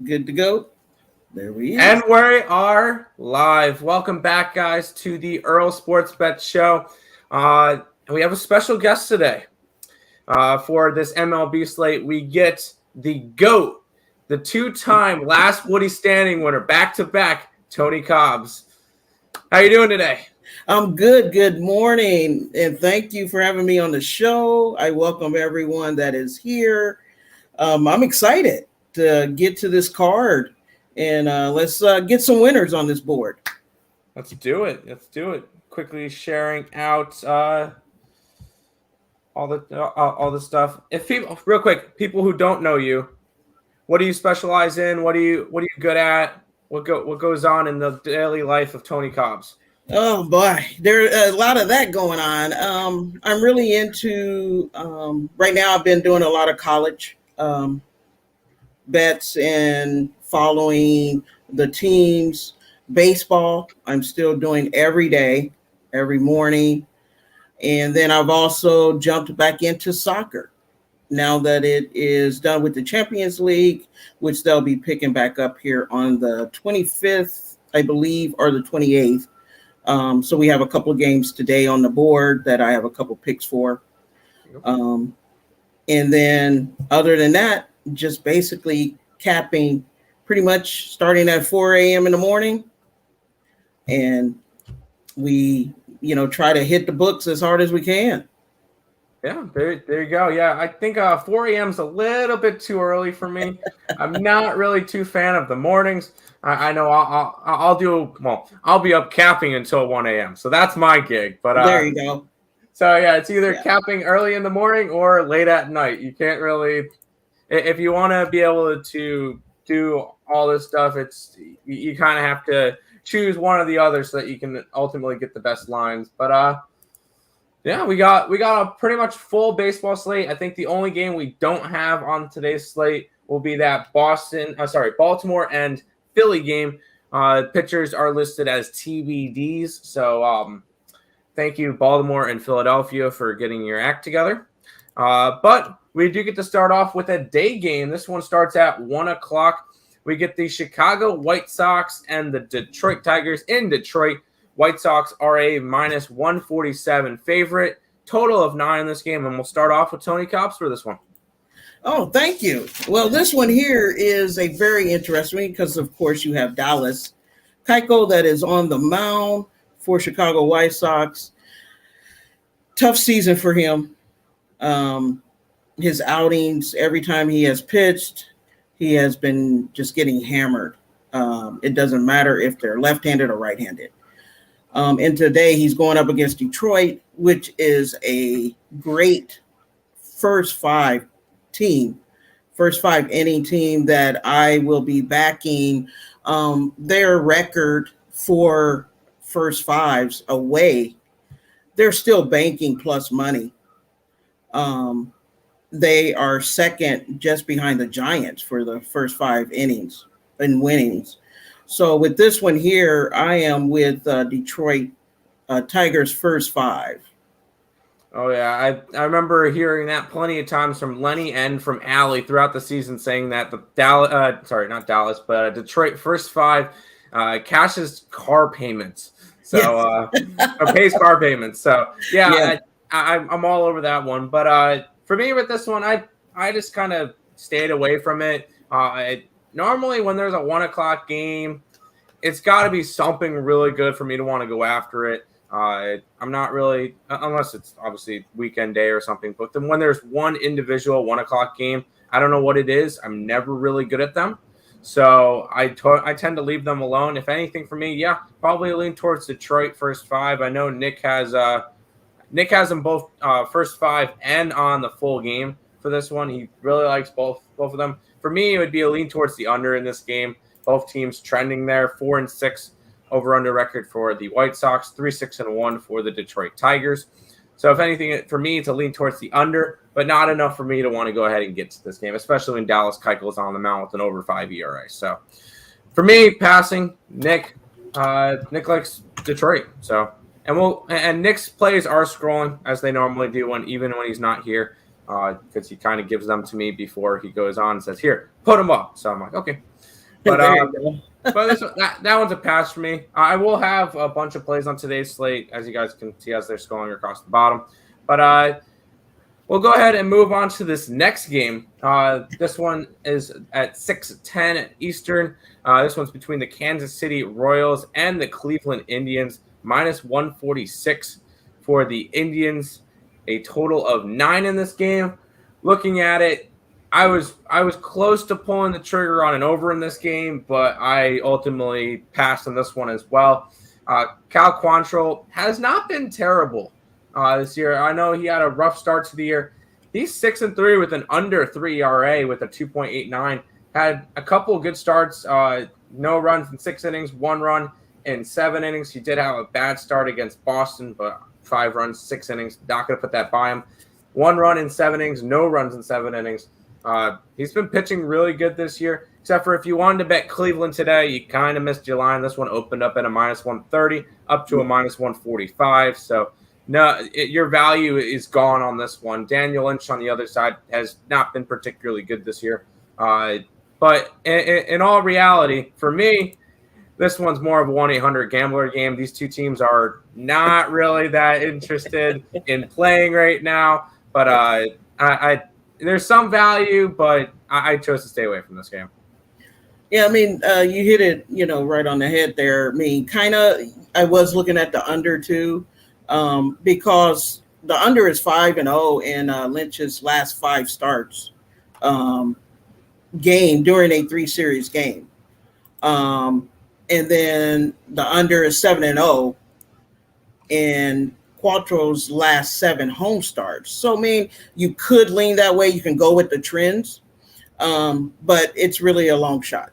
Good to go. There we And is. we are live. Welcome back, guys, to the Earle Sports Bet Show. We have a special guest today. For this MLB slate, we get the GOAT, the two-time last Woody Standing winner, back-to-back, Tony Cobbs. How you doing today? I'm good. Good morning. And thank you for having me on the show. I welcome everyone that is here. I'm excited to get to this card and let's get some winners on this board. Let's do it. Quickly sharing out all the stuff. If people, real quick, people who don't know you, what do you specialize in? What are you good at? What goes on in the daily life of Tony Cobbs? Oh boy, there's a lot of that going on. I'm really into right now. I've been doing a lot of college bets and following the teams. Baseball, I'm still doing every day, every morning. And then I've also jumped back into soccer now that it is done with the Champions League, which they'll be picking back up here on the 25th, I believe, or the 28th. So we have a couple of games today on the board that I have a couple picks for. And then other than that, just basically capping pretty much starting at 4 a.m. in the morning. And we, try to hit the books as hard as we can. Yeah, there you go. Yeah, I think 4 a.m. is a little bit too early for me. I'm not really too fan of the mornings. I know I'll be up capping until 1 a.m. So that's my gig. But there you go. So yeah, it's either capping early in the morning or late at night. You can't really, if you want to be able to do all this stuff, you kind of have to choose one or the other so that you can ultimately get the best lines. But yeah, we got a pretty much full baseball slate. I think the only game we don't have on today's slate will be that Baltimore and Philly game. Pitchers are listed as TBDs. So thank you, Baltimore and Philadelphia, for getting your act together. But we do get to start off with a day game. This one starts at 1 o'clock. We get the Chicago White Sox and the Detroit Tigers in Detroit. White Sox are a minus 147 favorite. Total of 9 in this game. And we'll start off with Tony Cobbs for this one. Oh, thank you. Well, this one here is a very interesting because, of course, you have Dallas Keuchel that is on the mound for Chicago White Sox. Tough season for him. His outings, every time he has pitched, he has been just getting hammered. It doesn't matter if they're left-handed or right-handed. And today he's going up against Detroit, which is a great first five inning team that I will be backing. Their record for first fives away, they're still banking plus money. They are second just behind the Giants for the first 5 innings and winnings. So with this one here, I am with Detroit Tigers first 5. Oh, yeah. I remember hearing that plenty of times from Lenny and from Allie throughout the season saying that the Detroit first 5 cashes car payments. So pays car payments. So, yeah. I'm all over that one. But for me with this one, I just kind of stayed away from it. Normally when there's a 1 o'clock game, it's got to be something really good for me to want to go after it. I'm not really, unless it's obviously weekend day or something, but then when there's one individual 1 o'clock game, I don't know what it is. I'm never really good at them. So I tend to leave them alone. If anything for me, probably lean towards Detroit first 5. I know Nick has them both first 5 and on the full game for this one. He really likes both of them. For me, it would be a lean towards the under in this game. Both teams trending there, 4-6 over-under record for the White Sox, 3-6-1 for the Detroit Tigers. So if anything, for me, it's a lean towards the under, but not enough for me to want to go ahead and get to this game, especially when Dallas Keuchel is on the mound with an over 5 ERA. So for me, passing, Nick likes Detroit. So and Nick's plays are scrolling as they normally do even when he's not here. because he kind of gives them to me before he goes on and says, "Here, put them up." So I'm like, okay. But that one's a pass for me. I will have a bunch of plays on today's slate, as you guys can see as they're scrolling across the bottom. But we'll go ahead and move on to this next game. This one is at 6:10 Eastern. This one's between the Kansas City Royals and the Cleveland Indians. -146 for the Indians. A total of 9 in this game. Looking at it, I was close to pulling the trigger on an over in this game, but I ultimately passed on this one as well. Cal Quantrill has not been terrible this year. I know he had a rough start to the year. He's 6-3 with an under 3 ERA with a 2.89. Had a couple of good starts. No runs in 6 innings, 1 run in 7 innings. He did have a bad start against Boston, but 5 runs, 6 innings. Not going to put that by him. 1 run in 7 innings, no runs in 7 innings. He's been pitching really good this year, except for if you wanted to bet Cleveland today, you kind of missed your line. This one opened up at a -130 up to a -145. So no, your value is gone on this one. Daniel Lynch on the other side has not been particularly good this year. But in all reality, for me, this one's more of a 1-800-GAMBLER game. These two teams are not really that interested in playing right now. But there's some value, but I chose to stay away from this game. Yeah, I mean, you hit it, right on the head there. I mean, I was looking at the under too, because the under is 5-0 in Lynch's last 5 starts game during a 3-series game. And then the under is 7-0 in Quattro's last 7 home starts. So, I mean, you could lean that way. You can go with the trends, but it's really a long shot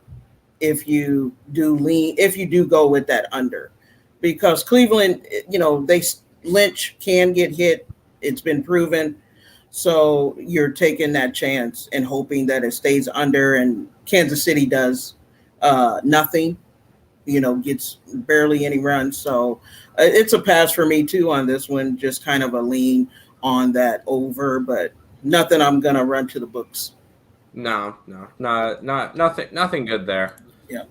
if you do go with that under, because Cleveland, Lynch can get hit. It's been proven. So you're taking that chance and hoping that it stays under, and Kansas City does nothing, gets barely any runs. So it's a pass for me too on this one, just kind of a lean on that over, but nothing I'm going to run to the books. No, nothing good there. Yeah.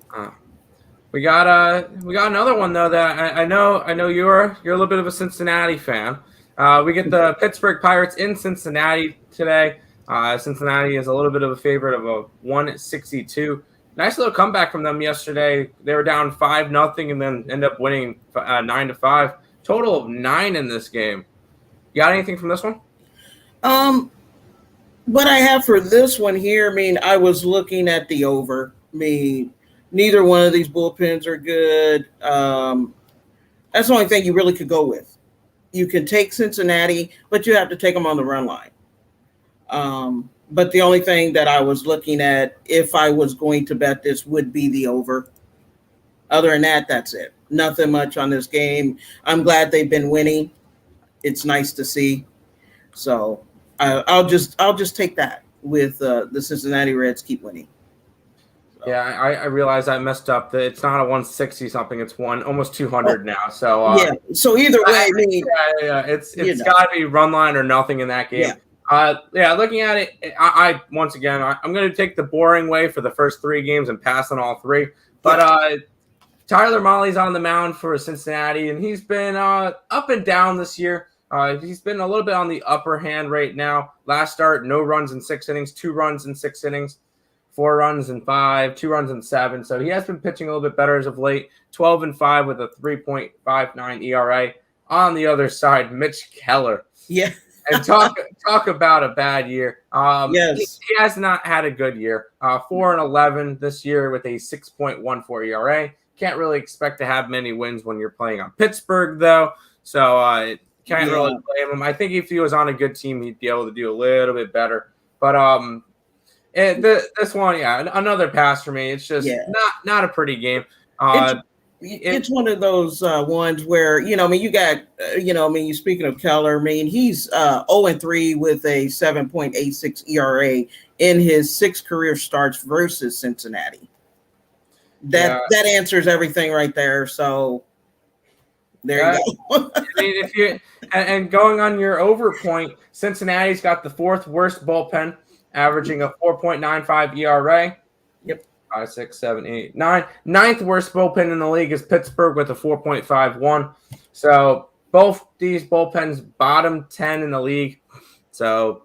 We got another one though that I know you're a little bit of a Cincinnati fan. We get the Pittsburgh Pirates in Cincinnati today. Cincinnati is a little bit of a favorite of a 162. Nice little comeback from them yesterday. They were down 5-0 and then end up winning 9-5. Total of 9 in this game. You got anything from this one? What I have for this one here, I mean, I was looking at the over. I mean, neither one of these bullpens are good. That's the only thing you really could go with. You can take Cincinnati, but you have to take them on the run line. But the only thing that I was looking at, if I was going to bet this, would be the over. Other than that, that's it. Nothing much on this game. I'm glad they've been winning. It's nice to see. So I'll just take that with the Cincinnati Reds keep winning. So. Yeah, I realize I messed up. That it's not a 160 something. It's almost 200 now. So yeah. So either way, it's got to be run line or nothing in that game. Yeah. Looking at it, I once again I'm going to take the boring way for the first 3 games and pass on all 3. But Tyler Mahle's on the mound for Cincinnati, and he's been up and down this year. He's been a little bit on the upper hand right now. Last start, no runs in 6 innings, 2 runs in 6 innings, 4 runs in 5, 2 runs in 7. So he has been pitching a little bit better as of late. 12-5 with a 3.59 ERA. On the other side, Mitch Keller. Yeah. And talk about a bad year. Yes. He has not had a good year. 4-11 this year with a 6.14 ERA. Can't really expect to have many wins when you're playing on Pittsburgh, though. So can't really blame him. I think if he was on a good team, he'd be able to do a little bit better. But this one, another pass for me. It's just not a pretty game. It's one of those ones where, you got, you speaking of Keller, I mean, he's 0-3 with a 7.86 ERA in his 6 career starts versus Cincinnati. That answers everything right there. So there you go. I mean, And going on your over point, Cincinnati's got the 4th worst bullpen, averaging a 4.95 ERA. Yep. 5, 6, 7, 8, 9. 9th worst bullpen in the league is Pittsburgh with a 4.51. So both these bullpens bottom 10 in the league. So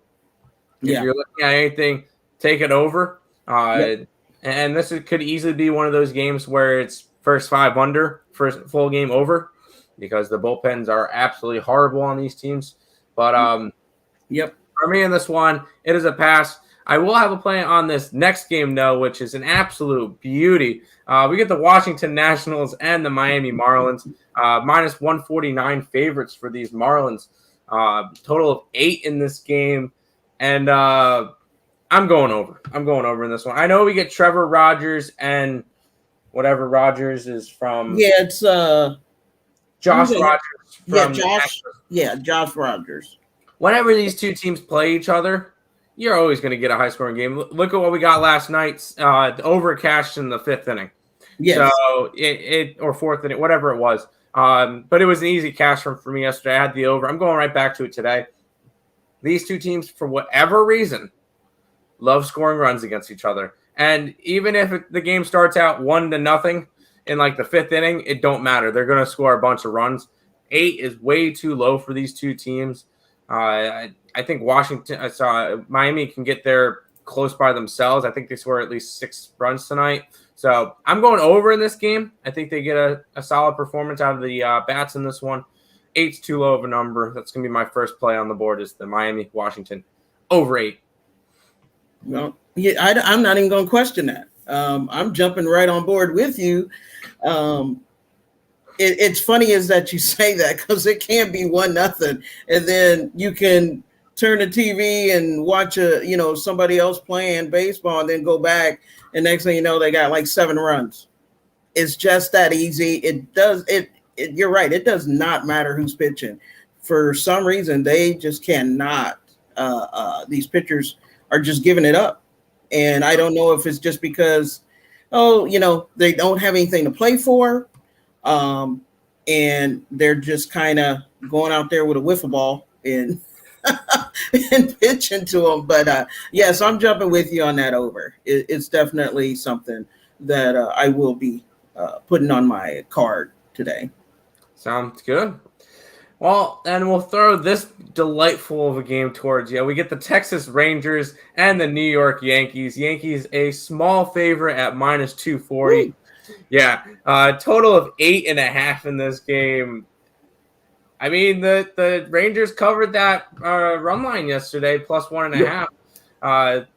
if you're looking at anything, take it over. And this could easily be one of those games where it's first 5 under, first full game over, because the bullpens are absolutely horrible on these teams. But for me in this one, it is a pass. I will have a play on this next game, though, which is an absolute beauty. We get the Washington Nationals and the Miami Marlins, minus 149 favorites for these Marlins. Total of 8 in this game. And I'm going over. I'm going over in this one. I know we get Trevor Rogers and whatever Rogers is from. Yeah, it's Josh Rogers. Josh Rogers. Whenever these two teams play each other, you're always going to get a high-scoring game. Look at what we got last night. The over cashed in the 5th inning. Yes. So or 4th inning, whatever it was. But it was an easy cash for me yesterday. I had the over. I'm going right back to it today. These two teams, for whatever reason, love scoring runs against each other. And even if the game starts out 1-0 in like the 5th inning, it don't matter. They're going to score a bunch of runs. 8 is way too low for these two teams. I think Miami can get there close by themselves. I think they score at least 6 runs tonight. So I'm going over in this game. I think they get a solid performance out of the bats in this one. 8's too low of a number. That's going to be my first play on the board is the Miami-Washington over 8. Well, I'm not even going to question that. I'm jumping right on board with you. It's funny is that you say that because it can be 1-0, and then you can turn the TV and watch somebody else playing baseball, and then go back, and next thing you know, they got like 7 runs. It's just that easy. You're right. It does not matter who's pitching. For some reason, they just cannot. These pitchers are just giving it up. And I don't know if it's just because, they don't have anything to play for. And they're just kind of going out there with a wiffle ball and pitching to them. But yes, I'm jumping with you on that over. It's definitely something that I will be putting on my card today. Sounds good. Well, and we'll throw this delightful of a game towards you. We get the Texas Rangers and the New York Yankees. Yankees a small favorite at minus 240. Ooh. Yeah, total of 8.5 in this game. I mean, the Rangers covered that run line yesterday, plus 1.5.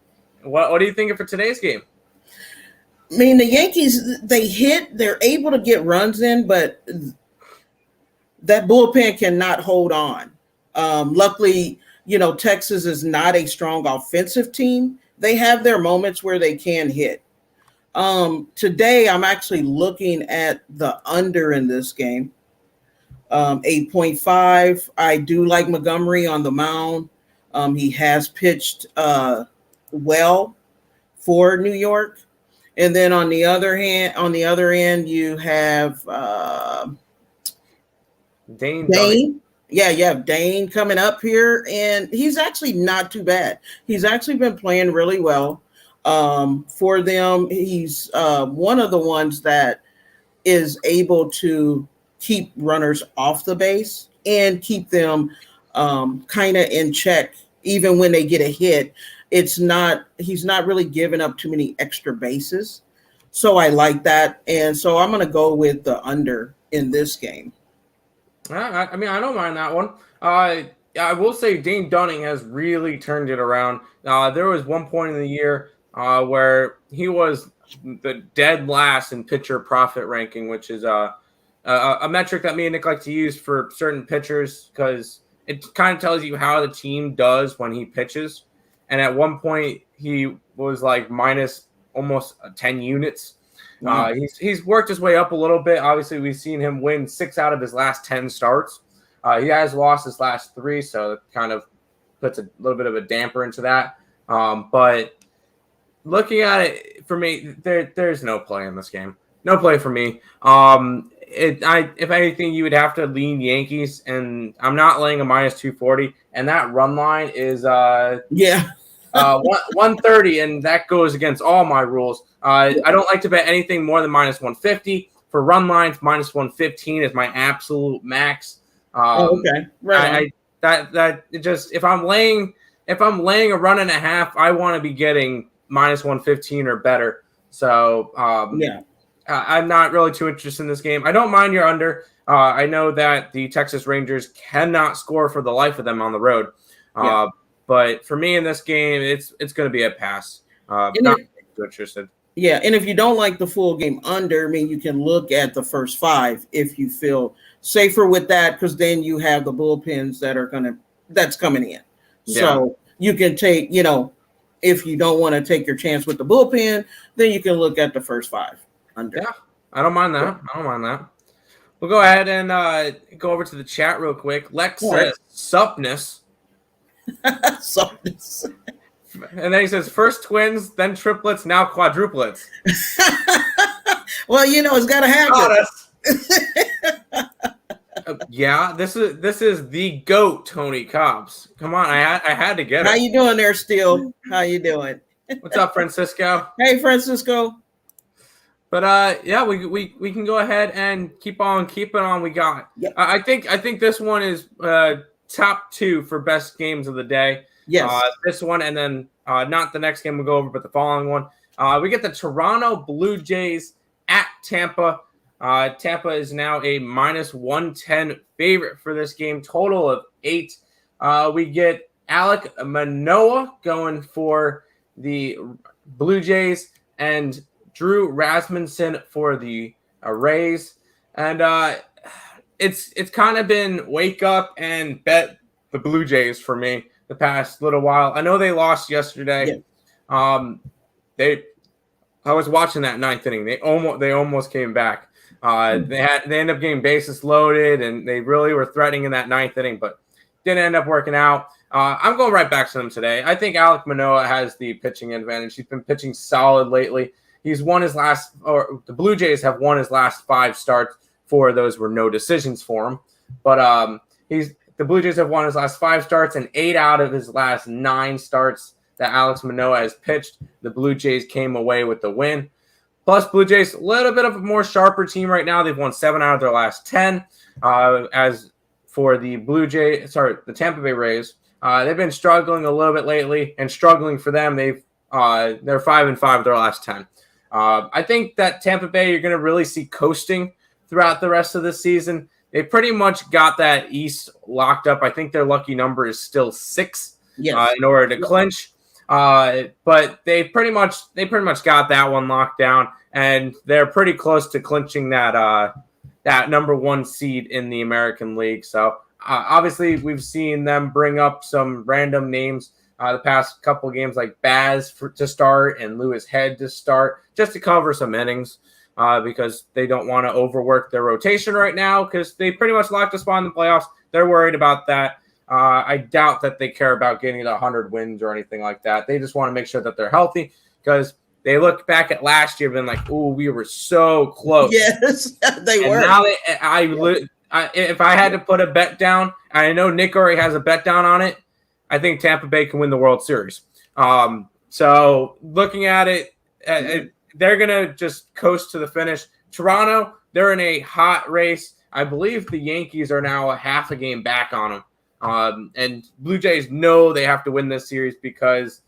What are you thinking for today's game? I mean, the Yankees, they're able to get runs in, but that bullpen cannot hold on. Luckily, Texas is not a strong offensive team. They have their moments where they can hit. Today, I'm actually looking at the under in this game. 8.5. I do like Montgomery on the mound. He has pitched well for New York. And then on the other end, you have Dane. Yeah, you have Dane coming up here, and he's actually not too bad. He's actually been playing really well for them. He's one of the ones that is able to keep runners off the base and keep them kind of in check, even when they get a hit. He's not really giving up too many extra bases. So I like that. And so I'm going to go with the under in this game. I mean, I don't mind that one. I will say Dane Dunning has really turned it around. There was one point in the year where he was the dead last in pitcher profit ranking, which is a metric that me and Nick like to use for certain pitchers because it kind of tells you how the team does when he pitches. And at one point, he was like minus almost 10 units. Wow. He's worked his way up a little bit. Obviously, we've seen him win 6 out of his last 10 starts. He has lost his last 3, so it kind of puts a little bit of a damper into that. But looking at it, for me, there's no play in this game. No play for me. if anything, you would have to lean Yankees, and I'm not laying a minus 240, and that run line is 130, and that goes against all my rules. I don't like to bet anything more than minus 150. For run lines, minus 115 is my absolute max. Okay, right. If I'm laying a run and a half, I want to be getting minus 115 or better. So I'm not really too interested in this game. I don't mind your under. I know that the Texas Rangers cannot score for the life of them on the road. But for me in this game, it's going to be a pass. Not too interested. Yeah, and if you don't like the full game under, I mean, you can look at the first 5 if you feel safer with that, because then you have the bullpens that's coming in. Yeah. So you can take, if you don't want to take your chance with the bullpen, then you can look at the first 5 under. Yeah, I don't mind that. We'll go ahead and go over to the chat real quick. Lex says, Supness. Supness. And then he says, first twins, then triplets, now quadruplets. Well, it's got to happen. Yeah, this is the GOAT, Tony Cobbs. Come on, I had to get it. How you doing there, Steele? How you doing? What's up, Francisco? Hey, Francisco. But we can go ahead and keep on keeping on. We got. Yep. I think this one is top 2 for best games of the day. Yes. This one, and then not the next game we'll go over, but the following one. We get the Toronto Blue Jays at Tampa. Tampa is now a minus 110 favorite for this game, total of 8. We get Alek Manoah going for the Blue Jays and Drew Rasmussen for the Rays. And it's kind of been wake up and bet the Blue Jays for me the past little while. I know they lost yesterday. Yeah. I was watching that 9th inning. They almost came back. They ended up getting bases loaded, and they really were threatening in that 9th inning, but didn't end up working out. I'm going right back to them today. I think Alek Manoah has the pitching advantage. He's been pitching solid lately. The Blue Jays have won his last 5 starts. 4 of those were no decisions for him, but the Blue Jays have won his last 5 starts, and 8 out of his last 9 starts that Alek Manoah has pitched, the Blue Jays came away with the win. Plus, Blue Jays, a little bit of a more sharper team right now. They've won 7 out of their last 10. As for the the Tampa Bay Rays, they've been struggling a little bit lately, and struggling for them, they're 5-5 of their last 10. I think that Tampa Bay, you're going to really see coasting throughout the rest of the season. They pretty much got that East locked up. I think their lucky number is still 6 in order to clinch. But they pretty much got that one locked down, and they're pretty close to clinching that number 1 seed in the American League. So obviously we've seen them bring up some random names the past couple of games, like Baz to start and Lewis Head to start, just to cover some innings. Because they don't want to overwork their rotation right now, because they pretty much locked a spot in the playoffs. They're worried about that. I doubt that they care about getting to 100 wins or anything like that. They just want to make sure that they're healthy, because they look back at last year and been like, "Oh, we were so close." Yes, they were. Now if I had to put a bet down, I know Nick already has a bet down on it. I think Tampa Bay can win the World Series. So looking at it, they're going to just coast to the finish. Toronto, they're in a hot race. I believe the Yankees are now a half a game back on them. And Blue Jays know they have to win this series because,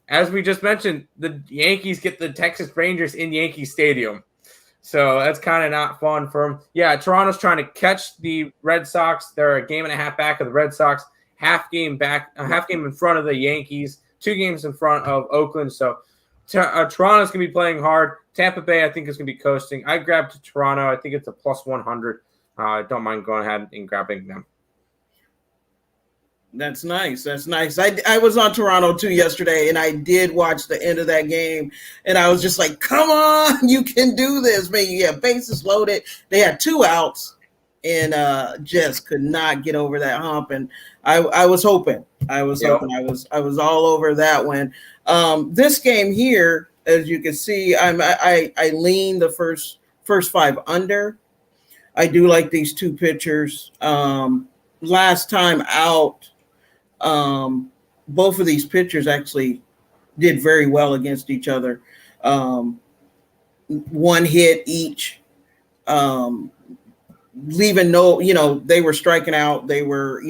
as we just mentioned, the Yankees get the Texas Rangers in Yankee Stadium. So that's kind of not fun for them. Yeah, Toronto's trying to catch the Red Sox. They're a game and a half back of the Red Sox, half game in front of the Yankees, 2 games in front of Oakland. So Toronto's going to be playing hard. Tampa Bay, I think, is going to be coasting. I grabbed Toronto. I think it's a plus 100. I don't mind going ahead and grabbing them. That's nice. I was on Toronto too yesterday, and I did watch the end of that game, and I was just like, come on, you can do this, man. You have bases loaded. They had 2 outs and just could not get over that hump. And I was hoping. I was all over that one. This game here, as you can see, I lean the first 5 under, I do like these two pitchers. Last time out, both of these pitchers actually did very well against each other. One hit each, leaving they were striking out. They were,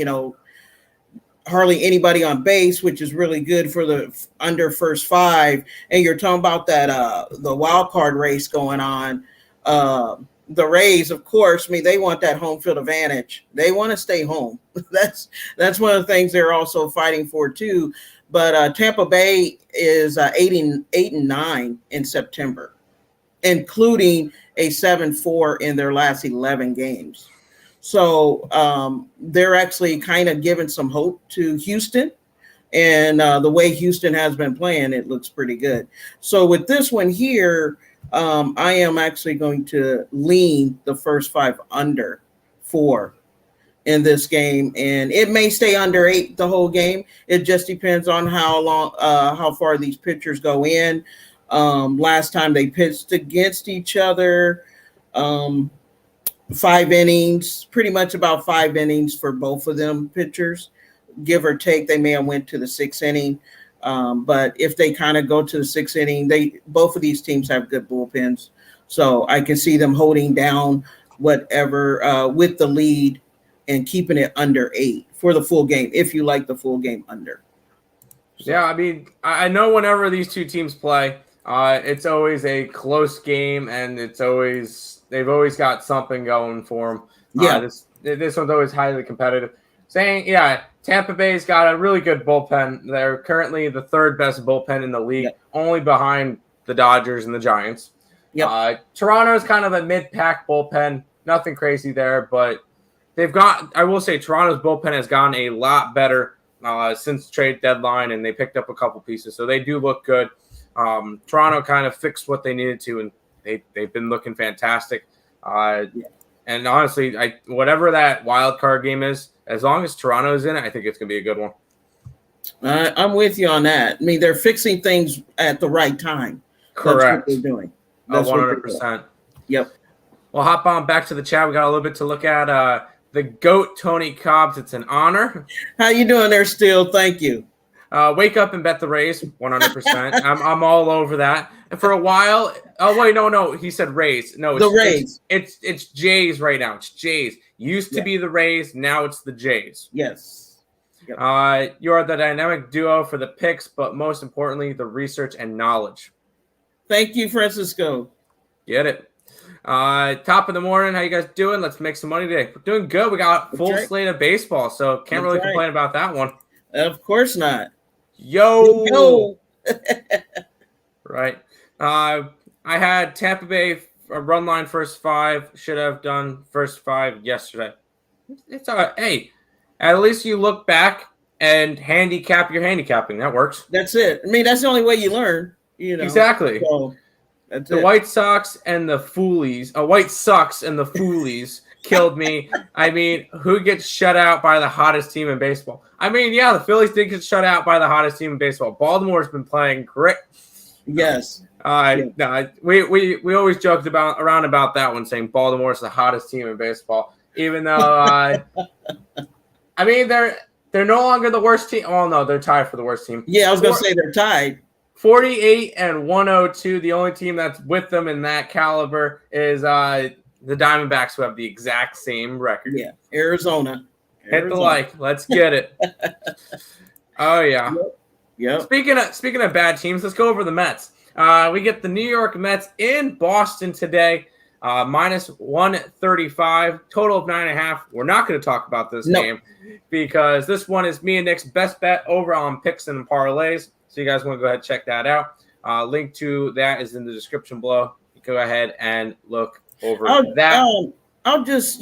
hardly anybody on base, which is really good for the under first five. And you're talking about that the wild card race going on. The Rays, of course, they want that home field advantage. They want to stay home. That's one of the things they're also fighting for too. But Tampa Bay is 8-9 in September, including a 7-4 in their last 11 games. So they're actually kind of giving some hope to Houston. And the way Houston has been playing, it looks pretty good. So with this one here, I am actually going to lean the first five under 4 in this game. And it may stay under 8 the whole game. It just depends on how far these pitchers go in. Last time they pitched against each other, 5 innings, pretty much about 5 innings for both of them pitchers, give or take. They may have went to the 6th inning, but if they kind of go to the 6th inning, both of these teams have good bullpens, so I can see them holding down whatever with the lead and keeping it under 8 for the full game. If you like the full game under, so. Yeah, I know whenever these two teams play, it's always a close game, and they've always got something going for them. Yeah, this one's always highly competitive. Tampa Bay's got a really good bullpen. They're currently the 3rd best bullpen in the league, only behind the Dodgers and the Giants. Toronto's kind of a mid-pack bullpen, nothing crazy there, but I will say Toronto's bullpen has gotten a lot better since trade deadline, and they picked up a couple pieces, so they do look good. Toronto kind of fixed what they needed to, and they've been looking fantastic. And honestly, whatever that wild card game is, as long as Toronto's in it, I think it's going to be a good one. I'm with you on that. They're fixing things at the right time. Correct. That's what they're doing. That's 100%. Yep. We'll hop on back to the chat. We got a little bit to look at. The GOAT, Tony Cobbs. It's an honor. How you doing there, Still? Thank you. Wake up and bet the Rays, 100%. I'm all over that. And for a while, no, he said Rays. No, the Rays. It's Jays right now. It's Jays. Used to be the Rays, now it's the Jays. Yes. Yep. You are the dynamic duo for the picks, but most importantly, the research and knowledge. Thank you, Francisco. Get it. Top of the morning. How you guys doing? Let's make some money today. We're doing good. We got a full slate of baseball, so can't really complain about that one. Of course not. Yo. Right. I had Tampa Bay run line first 5. Should have done first 5 yesterday. It's all right. Hey, at least you look back and handicap your handicapping. That works. That's it. That's the only way you learn. Exactly. So the White Sox and the Foolies. White Sox and the Foolies killed me. Who gets shut out by the hottest team in baseball? The Phillies did get shut out by the hottest team in baseball. Baltimore's been playing great. Yes. No, we always joked around about that one, saying Baltimore's the hottest team in baseball, even though they're no longer the worst team. Oh no, they're tied for the worst team. Yeah, I was gonna say they're tied. 48-102. The only team that's with them in that caliber is the Diamondbacks, who have the exact same record. Yeah, Arizona. Hit the like. Let's get it. Oh yeah. Yep. Speaking of bad teams, let's go over the Mets. We get the New York Mets in Boston today, minus 135, total of 9.5. We're not going to talk about this game because this one is me and Nick's best bet over on picks and parlays. So you guys want to go ahead and check that out. Link to that is in the description below. You go ahead and look over that. I'll just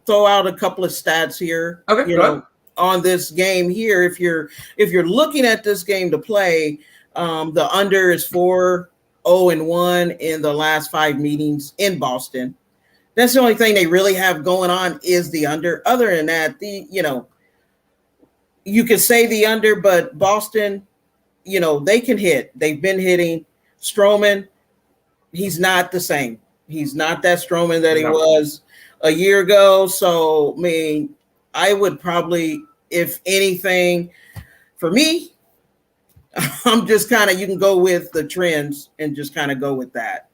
throw out a couple of stats here. Okay, go ahead. On this game here, if you're looking at this game to play, the under is 4-0-1 in the last 5 meetings in Boston. That's the only thing they really have going on is the under. Other than that, you could say the under, but Boston, they can hit. They've been hitting. Stroman, he's not the same. He's not that Stroman that he was a year ago. So, I mean, I would probably, if anything, for me, I'm just kind of, you can go with the trends and just kind of go with that.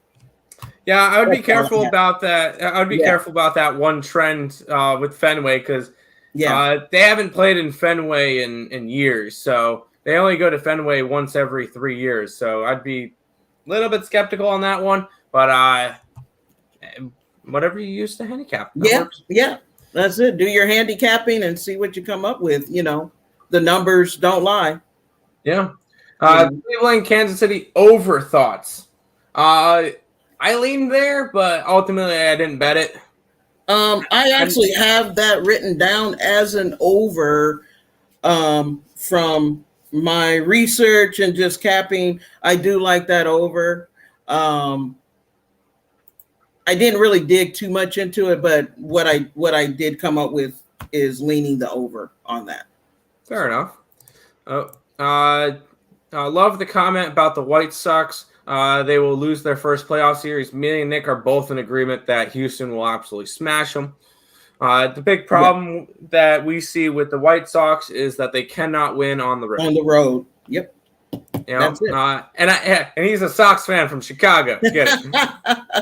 Yeah, I would be careful about that. I would be careful about that one trend with Fenway because they haven't played in Fenway in years. So they only go to Fenway once every 3 years. So I'd be a little bit skeptical on that one. But whatever you use to handicap. Yeah. That's it. Do your handicapping and see what you come up with. You know, the numbers don't lie. Yeah. Cleveland, Kansas City, over thoughts. I leaned there, but ultimately I didn't bet it. I actually have that written down as an over from my research and just capping. I do like that over. I didn't really dig too much into it, but what I did come up with is leaning the over on that. Fair enough. I love the comment about the White Sox. They will lose their first playoff series. Me and Nick are both in agreement that Houston will absolutely smash them. The big problem that we see with the White Sox is that they cannot win on the road. On the road, yep. You know, that's it. And he's a Sox fan from Chicago. Get it?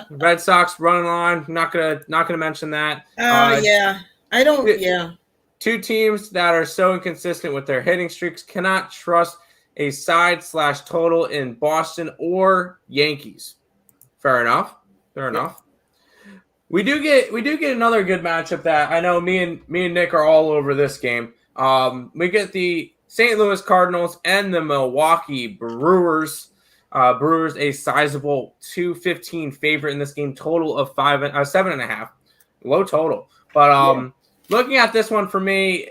Red Sox running on. Not gonna mention that. I don't. Yeah. Two teams that are so inconsistent with their hitting streaks cannot trust a side/total in Boston or Yankees. Fair enough. We do get another good matchup that I know me and Nick are all over this game. We get the St. Louis Cardinals and the Milwaukee Brewers. Brewers a sizable 215 favorite in this game. Total of 7.5. Low total, but looking at this one for me,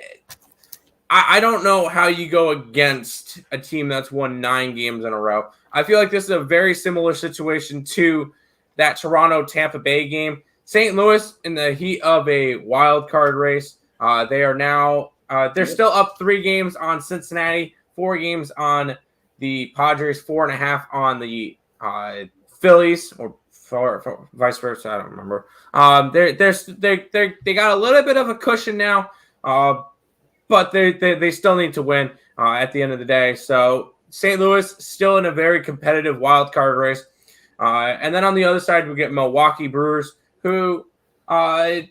I don't know how you go against a team that's won 9 games in a row. I feel like this is a very similar situation to that Toronto-Tampa Bay game. St. Louis in the heat of a wild card race. They are now they're still up 3 games on Cincinnati, 4 games on the Padres, 4.5 on the Phillies, or vice versa. I don't remember. They got a little bit of a cushion now. But they still need to win at the end of the day. So St. Louis still in a very competitive wild card race. And then on the other side, we get Milwaukee Brewers, who I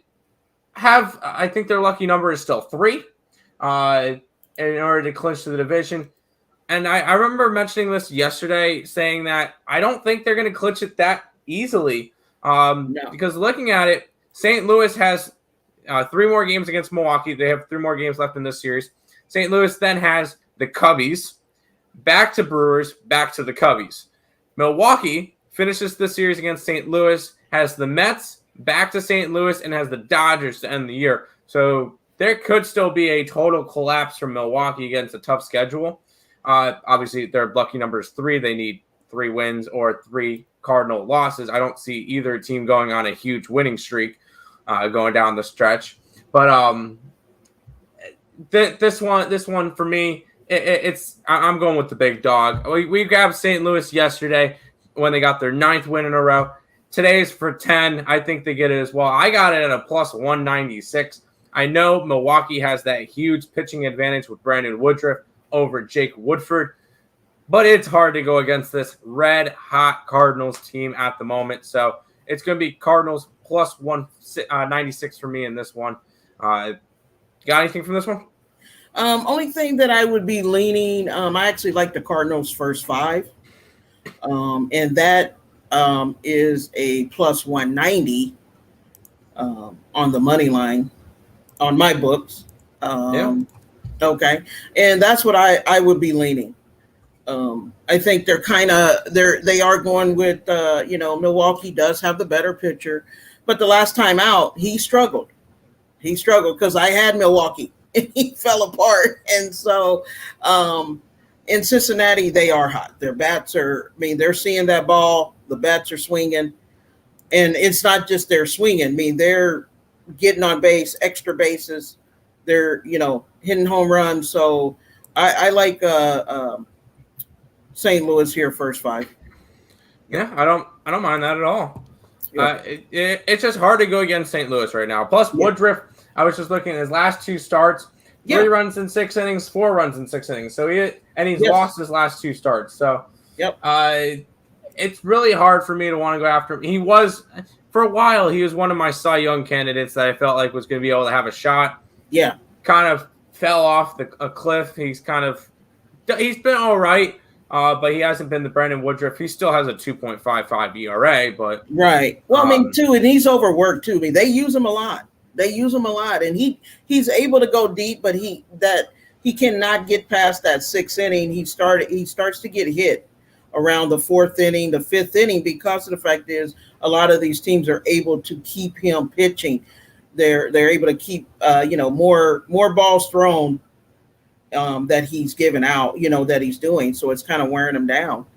think their lucky number is still 3 in order to clinch the division. And I remember mentioning this yesterday, saying that I don't think they're going to clinch it that easily. Because looking at it, St. Louis has 3 more games against Milwaukee. They have 3 more games left in this series. St. Louis then has the Cubbies, back to Brewers, back to the Cubbies. Milwaukee finishes this series against St. Louis, has the Mets, back to St. Louis, and has the Dodgers to end the year. So there could still be a total collapse from Milwaukee against a tough schedule. Obviously, their lucky number is 3. They need 3 wins or 3 Cardinal losses. I don't see either team going on a huge winning streak going down the stretch. But this one for me, I'm going with the big dog. We grabbed St. Louis yesterday when they got their 9th win in a row. Today's for 10. I think they get it as well. I got it at a plus 196. I know Milwaukee has that huge pitching advantage with Brandon Woodruff over Jake Woodford, but it's hard to go against this red-hot Cardinals team at the moment. So it's going to be Cardinals plus 196 for me in this one. Got anything from this one? Only thing that I would be leaning, I actually like the Cardinals' first 5. And that is a plus 190 on the money line on my books. Okay. And that's what I would be leaning. I think they are going with, Milwaukee does have the better pitcher, but the last time out, he struggled because I had Milwaukee and he fell apart. And so, in Cincinnati, they are hot. Their bats they're seeing that ball. The bats are swinging. And it's not just they're swinging. They're getting on base, extra bases. They're, hitting home runs. So I like St. Louis here, first 5. Yeah, I don't mind that at all. Yeah. It's just hard to go against St. Louis right now. Plus, Woodruff, I was just looking at his last 2 starts, 3 runs in 6 innings, 4 runs in 6 innings. So he's lost his last 2 starts. So it's really hard for me to want to go after him. He was, for a while, he was one of my Cy Young candidates that I felt like was going to be able to have a shot. Yeah. Kind of fell off a cliff. He's been all right. But he hasn't been the Brandon Woodruff. He still has a 2.55 ERA, but right. Well, I mean, too, and he's overworked too. I mean, they use him a lot. And he's able to go deep, but he cannot get past that 6th inning. He starts to get hit around the 4th inning, the 5th inning, because of the fact is a lot of these teams are able to keep him pitching. They're able to keep more balls thrown that he's given out, that he's doing. So it's kind of wearing him down.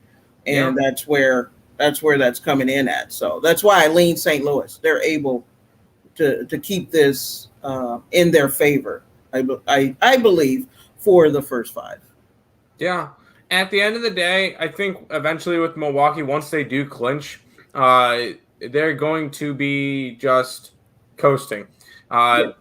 And that's where that's coming in at. So that's why I lean St. Louis. They're able to keep this in their favor, I believe, for the first 5. Yeah. At the end of the day, I think eventually with Milwaukee, once they do clinch, they're going to be just coasting. 5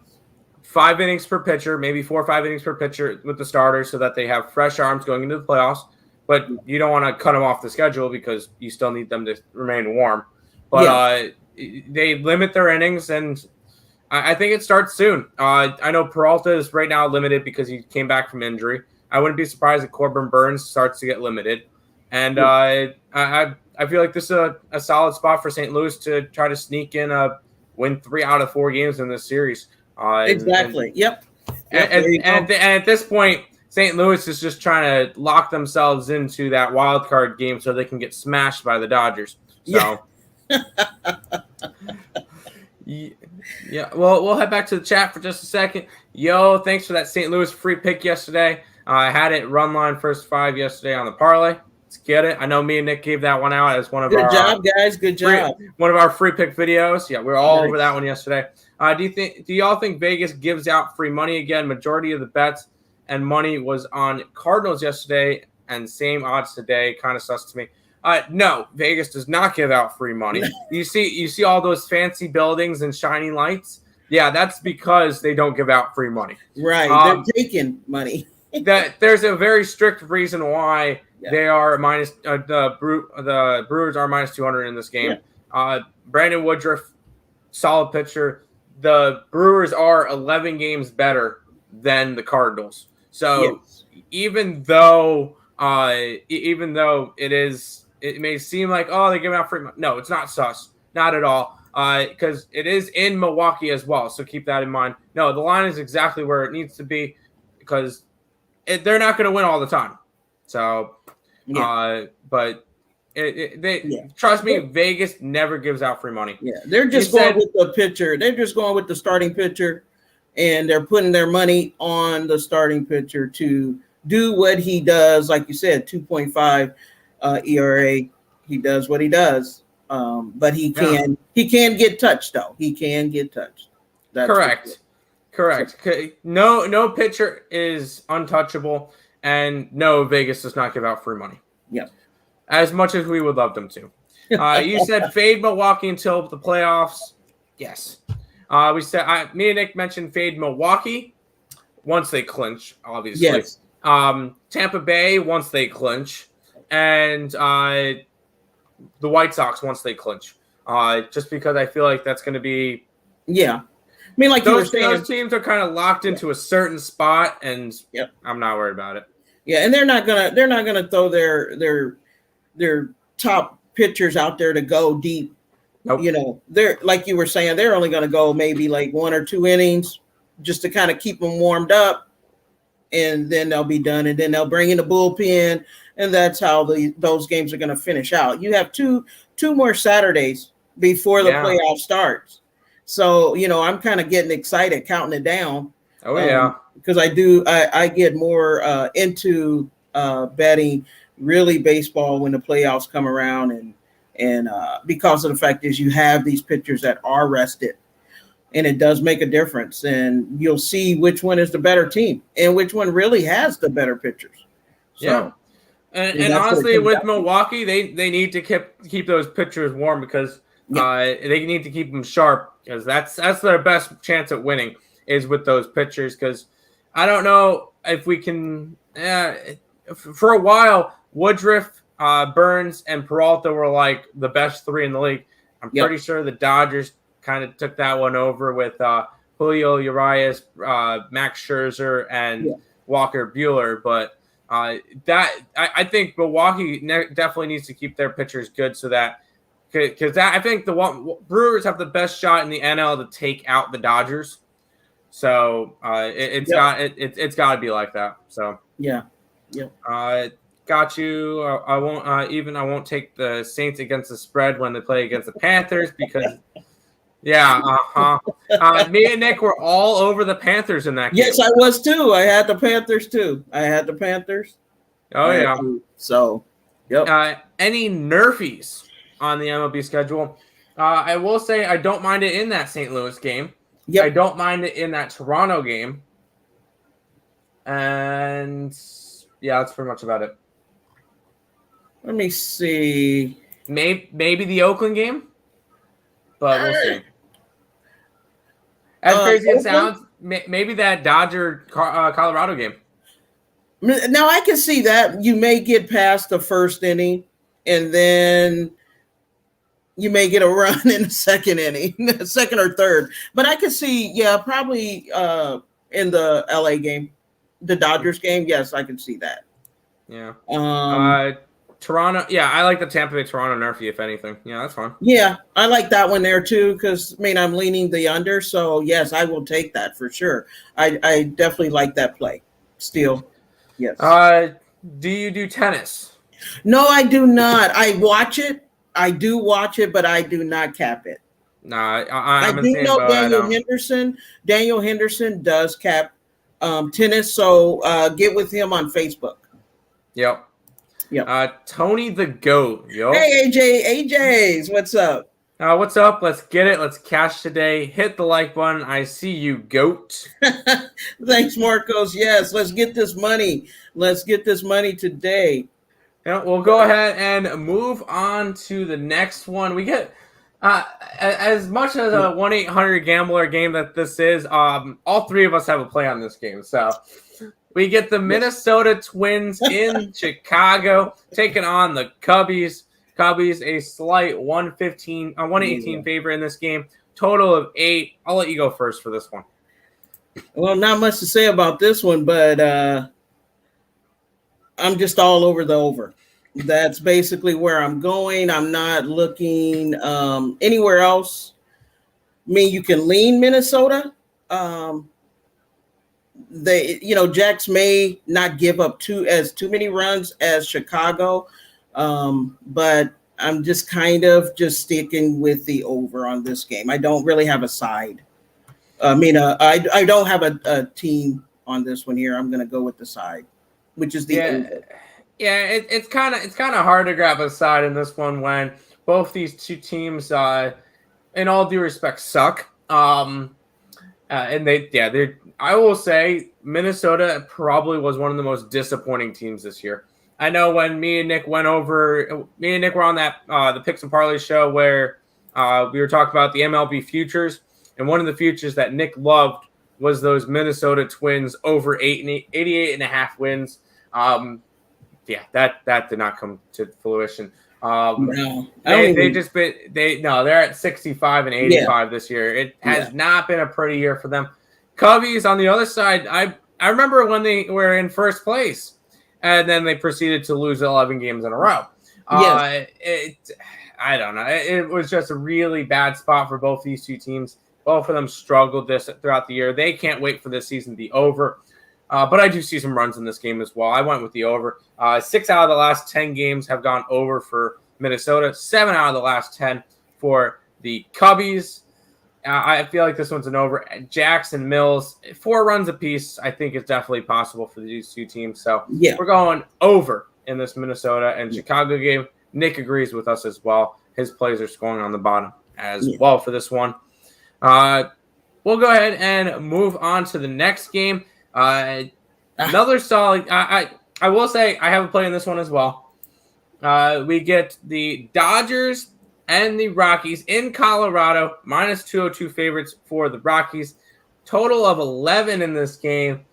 innings per pitcher, maybe 4 or 5 innings per pitcher with the starters so that they have fresh arms going into the playoffs. But you don't want to cut them off the schedule because you still need them to remain warm. But they limit their innings, and I think it starts soon. I know Peralta is right now limited because he came back from injury. I wouldn't be surprised if Corbin Burns starts to get limited. And I feel like this is a solid spot for St. Louis to try to sneak in win 3 out of 4 games in this series. Exactly. And at this point, St. Louis is just trying to lock themselves into that wild card game so they can get smashed by the Dodgers. So, well, we'll head back to the chat for just a second. Yo, thanks for that St. Louis free pick yesterday. I had it run line first 5 yesterday on the parlay. Let's get it. I know me and Nick gave that one out as one of our good job, guys. Good job. One of our free pick videos. Yeah, we were all over that one yesterday. Do y'all think Vegas gives out free money again? Majority of the bets and money was on Cardinals yesterday, and same odds today. Kind of sus to me. No, Vegas does not give out free money. You see all those fancy buildings and shining lights. Yeah, that's because they don't give out free money. Right, they're taking money. That there's a very strict reason why they are minus. The Brewers are minus 200 in this game. Yeah. Brandon Woodruff, solid pitcher. The Brewers are 11 games better than the Cardinals. So even though it may seem like they're giving out free money. No, it's not sus, not at all. Because it is in Milwaukee as well. So keep that in mind. No, the line is exactly where it needs to be because they're not going to win all the time. So, but trust me, Vegas never gives out free money. Yeah, they're just going with the pitcher. They're just going with the starting pitcher, and they're putting their money on the starting pitcher to do what he does. Like you said, 2.5 ERA. He does what he does. But he can get touched though. He can get touched. That's Correct. No pitcher is untouchable, and no, Vegas does not give out free money. Yeah. As much as we would love them to. You said fade Milwaukee until the playoffs. Yes. We said me and Nick mentioned fade Milwaukee once they clinch, obviously. Yes. Tampa Bay once they clinch, and the White Sox once they clinch. Just because I feel like that's going to be. Yeah. I mean, like those teams are kind of locked into a certain spot, and I'm not worried about it. Yeah, and they're not gonna throw their top pitchers out there to go deep. Nope. You know, they're like you were saying, they're only gonna go maybe like 1 or 2 innings just to kind of keep them warmed up, and then they'll be done, and then they'll bring in the bullpen, and that's how those games are gonna finish out. You have two more Saturdays before the playoff starts. So, I'm kind of getting excited counting it down. Oh, yeah. Because I get more into betting really baseball when the playoffs come around. And because of the fact is you have these pitchers that are rested. And it does make a difference. And you'll see which one is the better team and which one really has the better pitchers. So, And honestly, with Milwaukee, they need to keep those pitchers warm because They need to keep them sharp because that's their best chance at winning is with those pitchers. Because I don't know if we can. For a while, Woodruff, Burns, and Peralta were like the best three in the league. I'm pretty sure the Dodgers kind of took that one over with Julio Urias, Max Scherzer, and Walker Buehler. But I think Milwaukee definitely needs to keep their pitchers good so that because I think the Brewers have the best shot in the NL to take out the Dodgers. So it's got to be like that. So got you. I won't take the Saints against the spread when they play against the Panthers because me and Nick were all over the Panthers in that game. Yes, I was too. I had the Panthers too. Oh yeah. So any nerfies on the MLB schedule? I will say I don't mind it in that St. Louis game. Yep. I don't mind it in that Toronto game. And that's pretty much about it. Let me see. Maybe the Oakland game, but we'll see. As crazy as it sounds, maybe that Dodger Colorado game. Now I can see that you may get past the first inning, and then you may get a run in the second inning, second or third. But I can see, probably in the LA game, the Dodgers game. Yes, I can see that. Yeah. Toronto. Yeah, I like the Tampa Bay Toronto nerfy, if anything. Yeah, that's fine. Yeah, I like that one there too because I'm leaning the under. So yes, I will take that for sure. I definitely like that play. Still, yes. Do you do tennis? No, I do not. I watch it. I do watch it, but I do not cap it. Nah, I do know Daniel Henderson. Daniel Henderson does cap tennis, so get with him on Facebook. Yep. Tony the Goat. Yo. Hey, AJ's, what's up? What's up? Let's get it. Let's cash today. Hit the like button. I see you, Goat. Thanks, Marcos. Yes, let's get this money. Let's get this money today. Yeah, we'll go ahead and move on to the next one. We get as much as a 1-800-GAMBLER game that this is, all three of us have a play on this game. So we get the Minnesota Twins in Chicago taking on the Cubbies. Cubbies, a slight 118 favor in this game. Total of 8. I'll let you go first for this one. Well, not much to say about this one, but I'm just all over the over. That's basically where I'm going. I'm not looking anywhere else. You can lean Minnesota. Jacks may not give up too many runs as Chicago, but I'm just kind of sticking with the over on this game. I don't really have a side. I don't have a team on this one here. I'm going to go with the side, which is the over. Yeah, it's kind of hard to grab a side in this one when both these two teams, in all due respect, suck. And I will say Minnesota probably was one of the most disappointing teams this year. I know when me and Nick were on that the Picks and Parleys show where we were talking about the MLB futures, and one of the futures that Nick loved was those Minnesota Twins over 88.5 wins. That did not come to fruition. No, they're at 65 and 85 this year. It has not been a pretty year for them. Cubbies on the other side, I remember when they were in first place and then they proceeded to lose 11 games in a row. I don't know. It was just a really bad spot for both these two teams. Both of them struggled throughout the year. They can't wait for this season to be over. But I do see some runs in this game as well. I went with the over. 6 out of the last 10 games have gone over for Minnesota. 7 out of the last 10 for the Cubbies. I feel like this one's an over. Jackson, Mills, 4 runs apiece, I think is definitely possible for these two teams. So we're going over in this Minnesota and Chicago game. Nick agrees with us as well. His plays are scoring on the bottom as well for this one. We'll go ahead and move on to the next game. Another solid. I will say I have a play in this one as well. We get the Dodgers and the Rockies in Colorado, minus 202 favorites for the Rockies. Total of 11 in this game.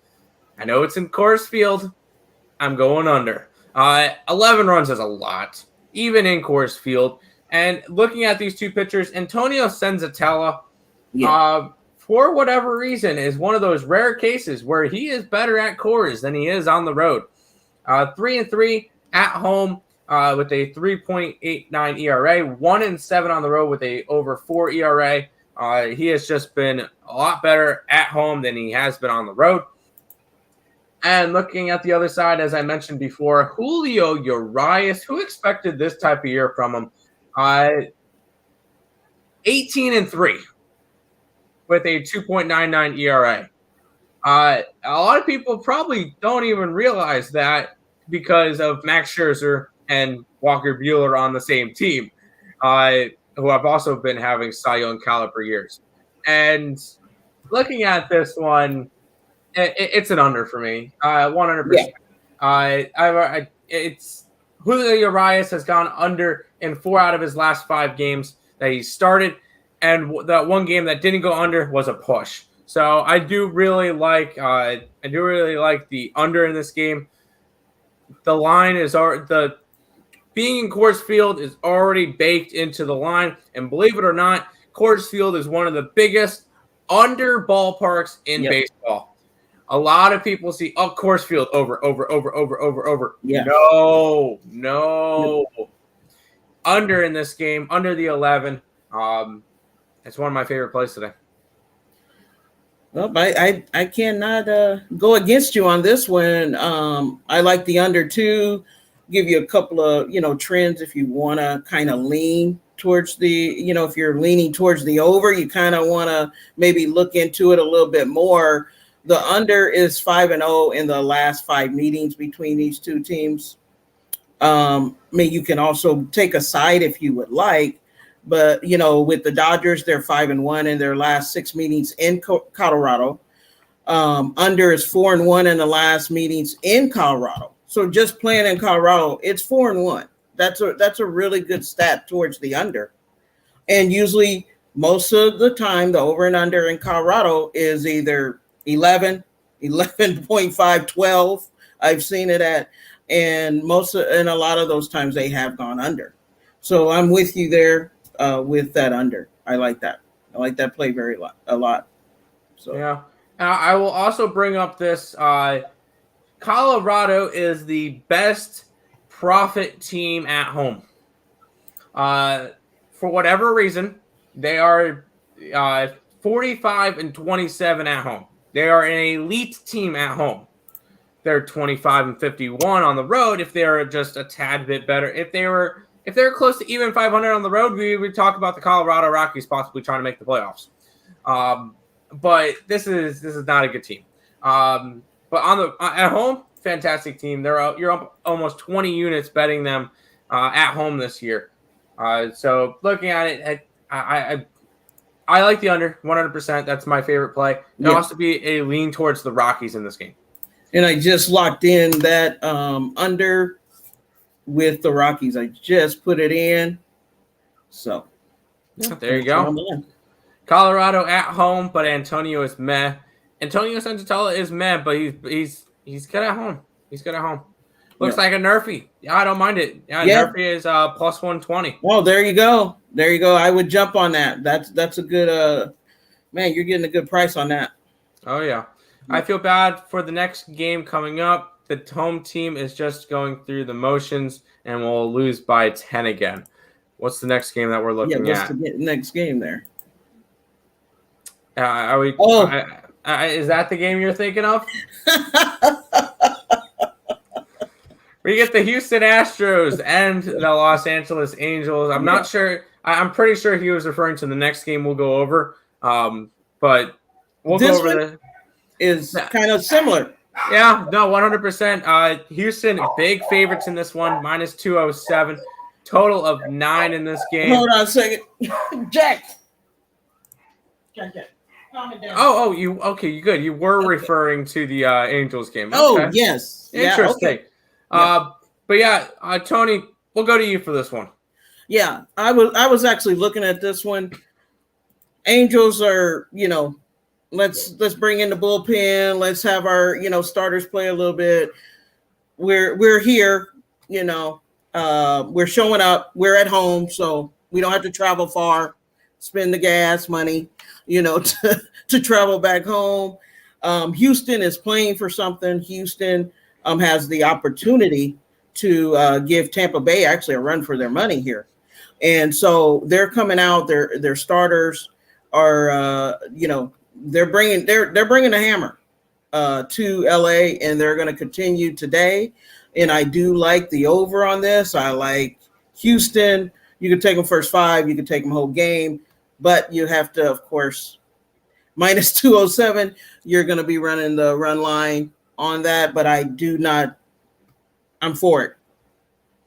I know it's in Coors Field. I'm going under. 11 runs is a lot, even in Coors Field. And looking at these two pitchers, Antonio Senzatella, for whatever reason, is one of those rare cases where he is better at Coors than he is on the road. 3-3 at home with a 3.89 ERA, 1-7 on the road with a over 4 ERA. He has just been a lot better at home than he has been on the road. And looking at the other side, as I mentioned before, Julio Urias, who expected this type of year from him? 18-3 with a 2.99 ERA. A lot of people probably don't even realize that because of Max Scherzer and Walker Buehler on the same team, who have also been having Cy Young caliber years. And looking at this one, it's an under for me, 100%. It's Julio Urias has gone under in 4 out of his last 5 games that he started, and that one game that didn't go under was a push. So I do really like the under in this game. The line is being in Coors Field is already baked into the line, and believe it or not, Coors Field is one of the biggest under ballparks in baseball. A lot of people see Coors Field over. Yeah. No. Under in this game, under the 11. It's one of my favorite plays today. Well, I cannot go against you on this one. I like the under 2. Give you a couple of, trends if you want to kind of lean towards the, if you're leaning towards the over, you kind of want to maybe look into it a little bit more. The under is 5-0 in the last 5 meetings between these two teams. You can also take a side if you would like, but with the Dodgers, they're 5-1 in their last 6 meetings in Colorado. Under is 4-1 in the last meetings in Colorado. So just playing in Colorado, it's 4-1. That's a really good stat towards the under. And usually, most of the time, the over and under in Colorado is either 11, 11.5, 12. I've seen it at, and a lot of those times they have gone under. So I'm with you there with that under. I like that. I like that play a lot. So yeah, I will also bring up this. Colorado is the best profit team at home. For whatever reason, they are 45-27 at home. They are an elite team at home. They're 25-51 on the road. If they're just a tad bit better, if they're close to even 500 on the road, we would talk about the Colorado Rockies possibly trying to make the playoffs. But this is not a good team. But at home, fantastic team. You're up almost 20 units betting them at home this year. So looking at it, I like the under 100%. That's my favorite play. It'll also be a lean towards the Rockies in this game. And I just locked in that under with the Rockies. I just put it in. So there you go. Colorado at home, but Antonio is meh. Antonio Senzatella is meh, but he's good at home. He's good at home. Looks like a Nerfy. Yeah, I don't mind it. Yeah. Nerfy is plus 120. Well, there you go. I would jump on that. That's a good man, you're getting a good price on that. Oh yeah. I feel bad for the next game coming up. The home team is just going through the motions and will lose by 10 again. What's the next game that we're looking at? What's the next game there? Is that the game you're thinking of? We get the Houston Astros and the Los Angeles Angels. I'm not sure. I'm pretty sure he was referring to the next game we'll go over. But we'll go over the is kind of similar. Yeah, no, 100%. Houston, big favorites in this one, minus 207. Total of 9 in this game. Hold on a second. Jack. You good. You were referring to the Angels game. Okay. Oh, yes. Interesting. Yeah, okay. But yeah, Tony, we'll go to you for this one. Yeah, I was actually looking at this one. Angels are, let's bring in the bullpen. Let's have our, starters play a little bit. We're here, we're showing up. We're at home, so we don't have to travel far, spend the gas money, to travel back home. Houston is playing for something. Houston has the opportunity to give Tampa Bay actually a run for their money here. And so they're coming out. Their starters are, they're bringing the hammer to LA, and they're going to continue today. And I do like the over on this. I like Houston. You can take them first five. You can take them whole game, but you have to, of course, minus 207. You're going to be running the run line on that, but I do not. I'm for it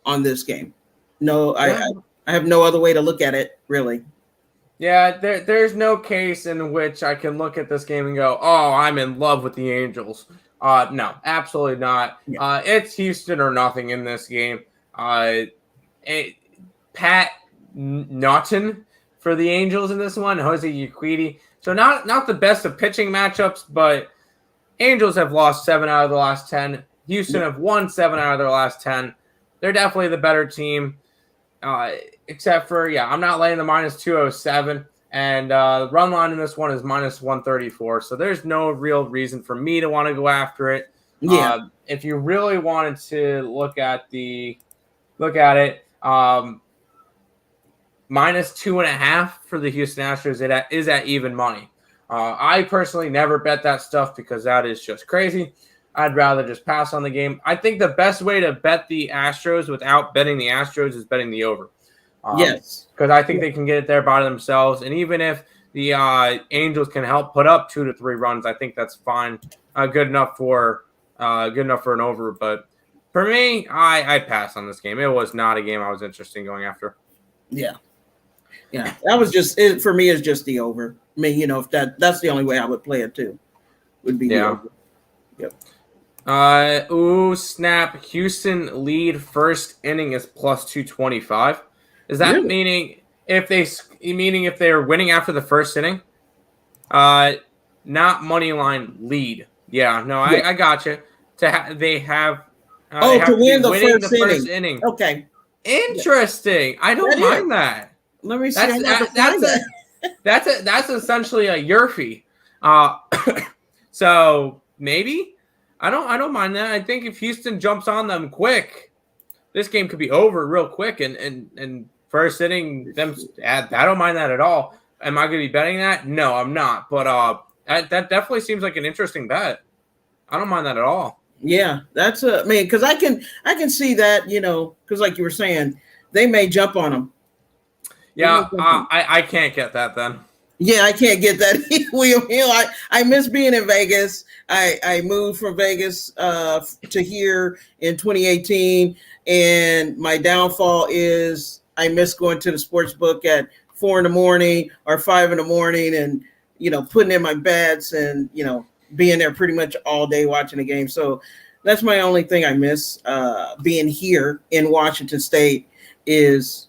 on this game. No, I have no other way to look at it, really. Yeah, there's no case in which I can look at this game and go, oh, I'm in love with the Angels. No, absolutely not. Yeah. It's Houston or nothing in this game. Pat Naughton for the Angels in this one, Jose Urquidy. So not the best of pitching matchups, but Angels have lost 7 out of the last 10. Houston have won 7 out of their last 10. They're definitely the better team. Except for, I'm not laying the minus 207. And the run line in this one is minus 134. So there's no real reason for me to want to go after it. Yeah. If you really wanted to look at it, minus 2.5 for the Houston Astros, it is at even money. I personally never bet that stuff because that is just crazy. I'd rather just pass on the game. I think the best way to bet the Astros without betting the Astros is betting the over. Yes. Because I think they can get it there by themselves. And even if the Angels can help put up 2 to 3 runs, I think that's fine. Good enough for an over. But for me, I pass on this game. It was not a game I was interested in going after. Yeah. Yeah. That was just it for me. Is just the over. I mean, if that's the only way I would play it too, would be the over. Yep. Snap. Houston lead first inning is plus 225. Is that Really? meaning if they're winning after the first inning? Not money line lead. Yeah, no, I got you. They have to win the first inning. Okay. Interesting. Yeah. I don't mind that. Let me see. That's essentially a Yurfie. So maybe I don't mind that. I think if Houston jumps on them quick, this game could be over real quick. And first inning, I don't mind that at all. Am I going to be betting that? No, I'm not. But that definitely seems like an interesting bet. I don't mind that at all. Yeah, that's because I can see that, because like you were saying, they may jump on them. Yeah, I can't get that then. Yeah, I can't get that. William Hill. I miss being in Vegas. I moved from Vegas to here in 2018, and my downfall is I miss going to the sports book at 4 a.m. or 5 a.m. and putting in my bets and being there pretty much all day watching the game. So that's my only thing I miss being here in Washington State is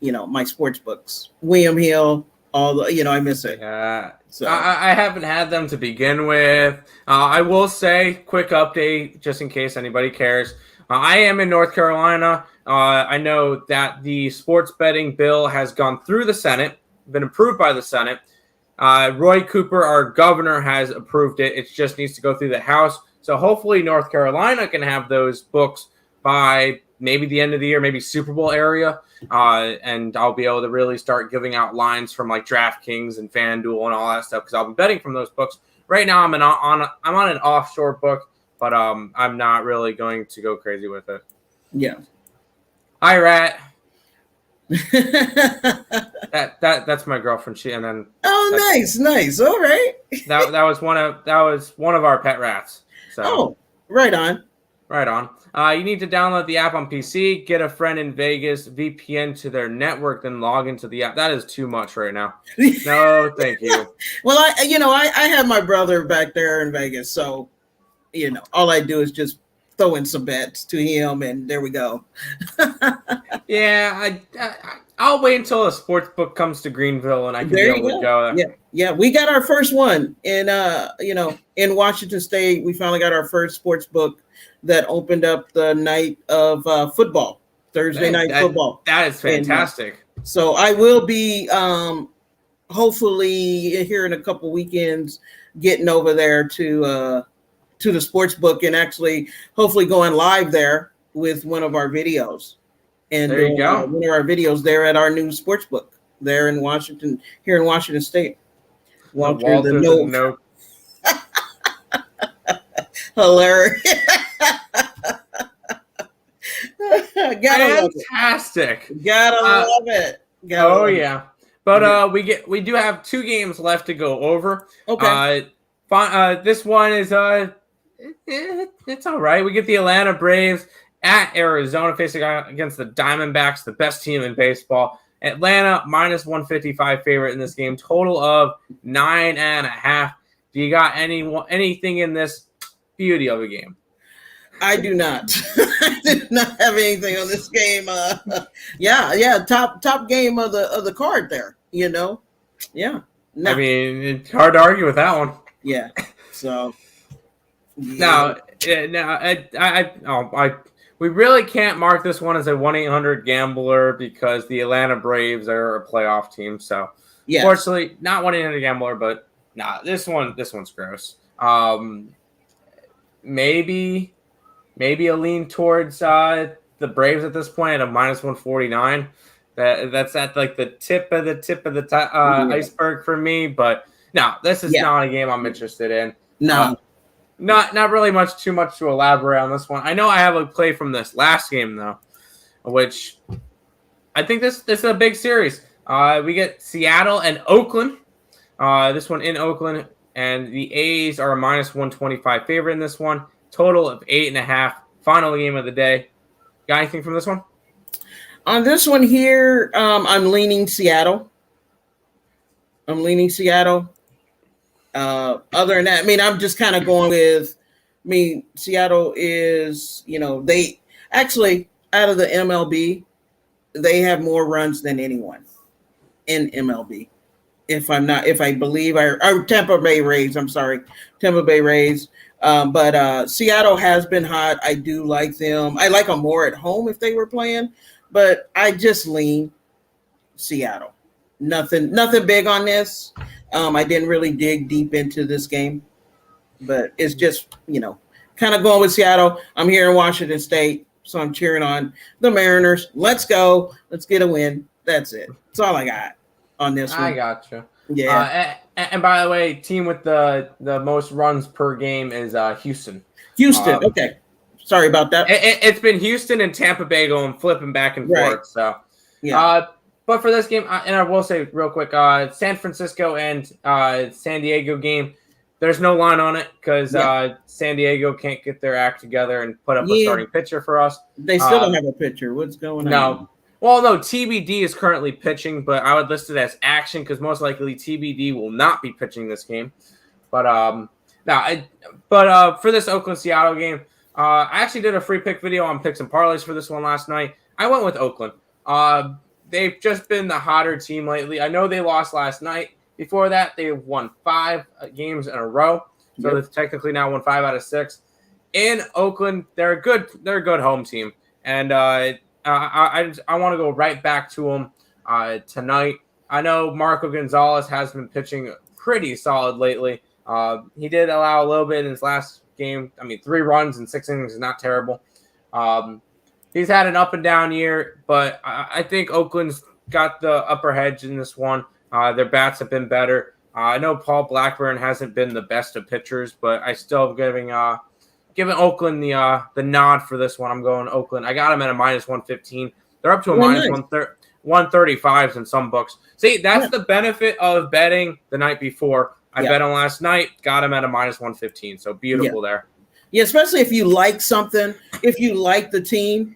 my sports books. William Hill. I miss it. Yeah. So I haven't had them to begin with. I will say, quick update, just in case anybody cares. I am in North Carolina. I know that the sports betting bill has gone through the Senate, been approved by the Senate. Roy Cooper, our governor, has approved it. It just needs to go through the House. So hopefully North Carolina can have those books by maybe the end of the year, maybe Super Bowl area. And I'll be able to really start giving out lines from like DraftKings and FanDuel and all that stuff because I'll be betting from those books. Right now, I'm on an offshore book, but I'm not really going to go crazy with it. Yeah. Hi, Rat. That's my girlfriend. Nice. All right. that was one of our pet rats. So right on. You need to download the app on PC, get a friend in Vegas, VPN to their network, then log into the app. That is too much right now. No, thank you. Well, I have my brother back there in Vegas, so all I do is just throw in some bets to him, and there we go. Yeah, I'll wait until a sports book comes to Greenville and I can be able to go there. Yeah. We got our first one in in Washington State. We finally got our first sports book that opened up the night of football, Thursday night football. That is fantastic. And, so I will be hopefully here in a couple weekends getting over there to the sports book and actually hopefully going live there with one of our videos. And there you go. One of our videos there at our new sports book there in Washington, here in Washington State. Walter the Note. Hilarious. Fantastic. Gotta love it. Yeah. But we do have 2 games left to go over. Okay. This one is it's all right. We get the Atlanta Braves at Arizona facing against the Diamondbacks, the best team in baseball. Atlanta -155 favorite in this game. Total of 9.5. Do you got anything in this beauty of a game? I do not. I did not have anything on this game. Top game of the card there. Yeah. No. I mean, it's hard to argue with that one. Yeah. So. Yeah. We really can't mark this one as a 1-800-GAMBLER because the Atlanta Braves are a playoff team. So, Fortunately, not 1-800-GAMBLER, but this one's gross. Maybe a lean towards the Braves at this point at a -149. That's at like the tip of the iceberg for me. But no, this is not a game I'm interested in. No. Not really too much to elaborate on this one. I know I have a play from this last game though, which I think this is a big series. We get Seattle and Oakland. This one in Oakland, and the A's are a -125 favorite in this one. Total of 8.5. Final game of the day. Got anything from this one? On this one here, I'm leaning Seattle. Other than that, I mean, I'm just kind of going with, Seattle is, they actually, out of the MLB, they have more runs than anyone in MLB. Tampa Bay Rays, but Seattle has been hot. I do like them. I like them more at home if they were playing, but I just lean Seattle. Nothing big on this. I didn't really dig deep into this game, but it's just, kind of going with Seattle. I'm here in Washington State, so I'm cheering on the Mariners. Let's go. Let's get a win. That's it. That's all I got on this one. I gotcha. Yeah. And by the way, team with the most runs per game is Houston. Okay. Sorry about that. It's been Houston and Tampa Bay flipping back and forth. So, but for this game, and I will say real quick, San Francisco and San Diego game, there's no line on it because San Diego can't get their act together and put up a starting pitcher for us. They still don't have a pitcher. What's going on? No. Well, no, TBD is currently pitching, but I would list it as action because most likely TBD will not be pitching this game. But for this Oakland-Seattle game, I actually did a free pick video on picks and parlays for this one last night. I went with Oakland. They've just been the hotter team lately. I know they lost last night. Before that, they won 5 games in a row. So they've technically now won 5 out of 6. In Oakland, they're a good home team. And I want to go right back to them tonight. I know Marco Gonzalez has been pitching pretty solid lately. He did allow a little bit in his last game. 3 runs in 6 innings is not terrible. He's had an up and down year, but I think Oakland's got the upper edge in this one. Their bats have been better. I know Paul Blackburn hasn't been the best of pitchers, but I still am giving Oakland the nod for this one. I'm going Oakland. I got them at a -115. They're up to a -135s in some books. See, that's the benefit of betting the night before. I bet them last night, got them at a -115. So beautiful there. Yeah, especially if you like something, if you like the team,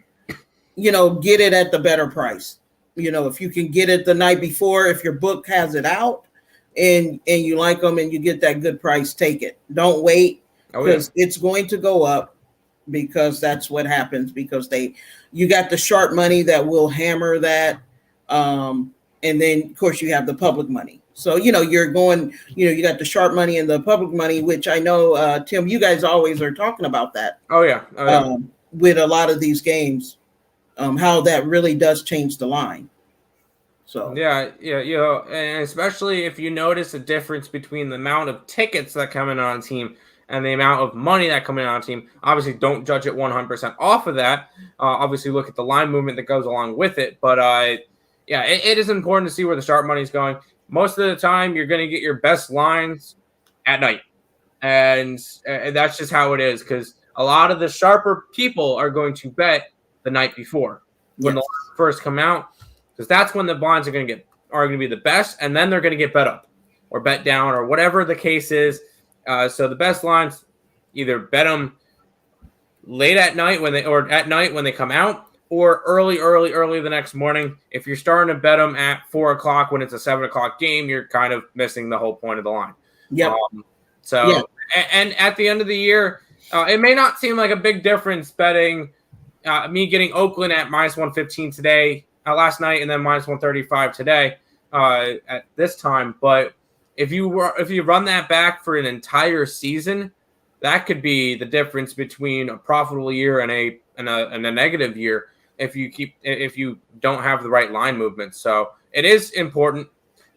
get it at the better price. If you can get it the night before, if your book has it out and you like them and you get that good price, take it. Don't wait because it's going to go up because that's what happens because you got the sharp money that will hammer that And then of course you have the public money. So, you're going, you got the sharp money and the public money, which I know, Tim, you guys always are talking about that. Oh yeah. With a lot of these games, how that really does change the line. So yeah, and especially if you notice a difference between the amount of tickets that come in on a team and the amount of money that come in on a team. Obviously, don't judge it 100% off of that. Obviously, look at the line movement that goes along with it. But it is important to see where the sharp money is going. Most of the time, you're going to get your best lines at night, and that's just how it is, because a lot of the sharper people are going to bet the night before when the lines first come out, because that's when the blinds are going to be the best, and then they're going to get bet up or bet down or whatever the case is. So the best lines, either bet them late at night at night when they come out, or early the next morning. If you're starting to bet them at 4 o'clock when it's a 7 o'clock game, you're kind of missing the whole point of the line. Yeah. And at the end of the year, it may not seem like a big difference betting me getting Oakland at -115 today, last night, and then -135 today at this time. But if you run that back for an entire season, that could be the difference between a profitable year and a negative year if you don't have the right line movement. So it is important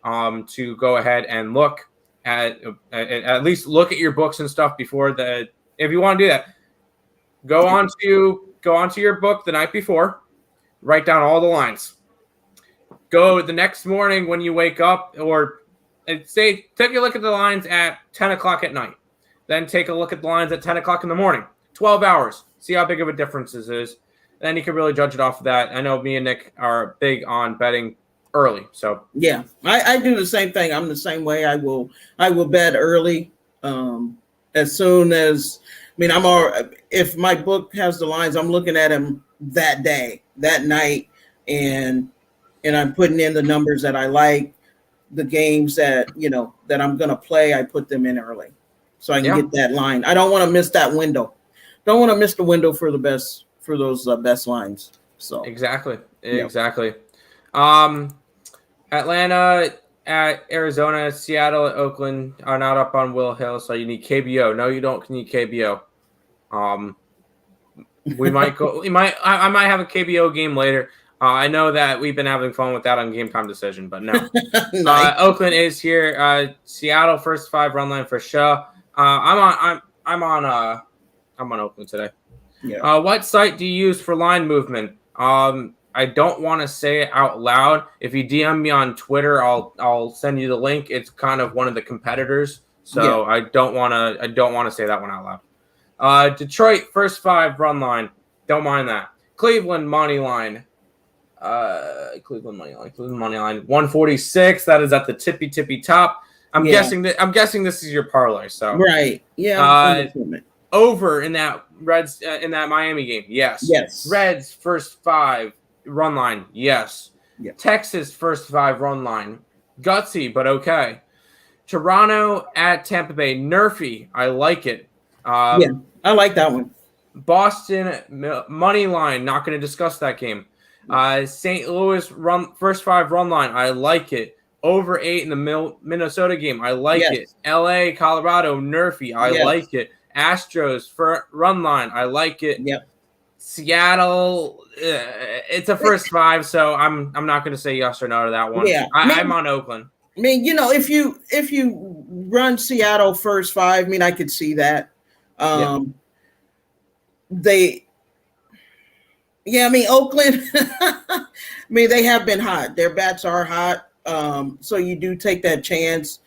to go ahead and look at least look at your books and stuff before if you want to do that. Go onto your book the night before, write down all the lines. Go the next morning when you wake up, or take a look at the lines at 10 o'clock at night. Then take a look at the lines at 10 o'clock in the morning. 12 hours. See how big of a difference this is. Then you can really judge it off of that. I know me and Nick are big on betting early. So yeah, I do the same thing. I'm the same way. I will bet early. As soon as, if my book has the lines, I'm looking at them that day, that night, and I'm putting in the numbers that I like. The games that that I'm gonna play, I put them in early, so I can get that line. I don't want to miss that window. Don't want to miss the window for those best lines. So exactly. Atlanta at Arizona, Seattle at Oakland are not up on Will Hill, so you need KBO. No, you don't need KBO. We might go. I might have a KBO game later. I know that we've been having fun with that on Game Time Decision, but no. Nice. Oakland is here. Seattle first 5 run line for sure. I'm on Oakland today. Yeah. What site do you use for line movement? I don't want to say it out loud. If you DM me on Twitter, I'll send you the link. It's kind of one of the competitors, so I don't want to say that one out loud. Detroit first 5 run line. Don't mind that. Cleveland money line. Cleveland money line 146. That is at the tippy top. I'm guessing this is your parlay. So right, yeah. Over in that Reds in that Miami game. Yes. Reds first 5 run line. Yes. Texas first 5 run line. Gutsy, but okay. Toronto at Tampa Bay. Nerfy. I like it. I like that one. Boston money line. Not going to discuss that game. St. Louis first 5 run line. I like it. Over 8 in the Minnesota game. I like it. LA, Colorado, Nerfy. I like it. Astros for run line. I like it. Yep. Seattle. It's a first 5, so I'm not going to say yes or no to that one. Yeah, I'm on Oakland. If you run Seattle first 5, I could see that. Oakland, they have been hot. Their bats are hot. So you do take that chance.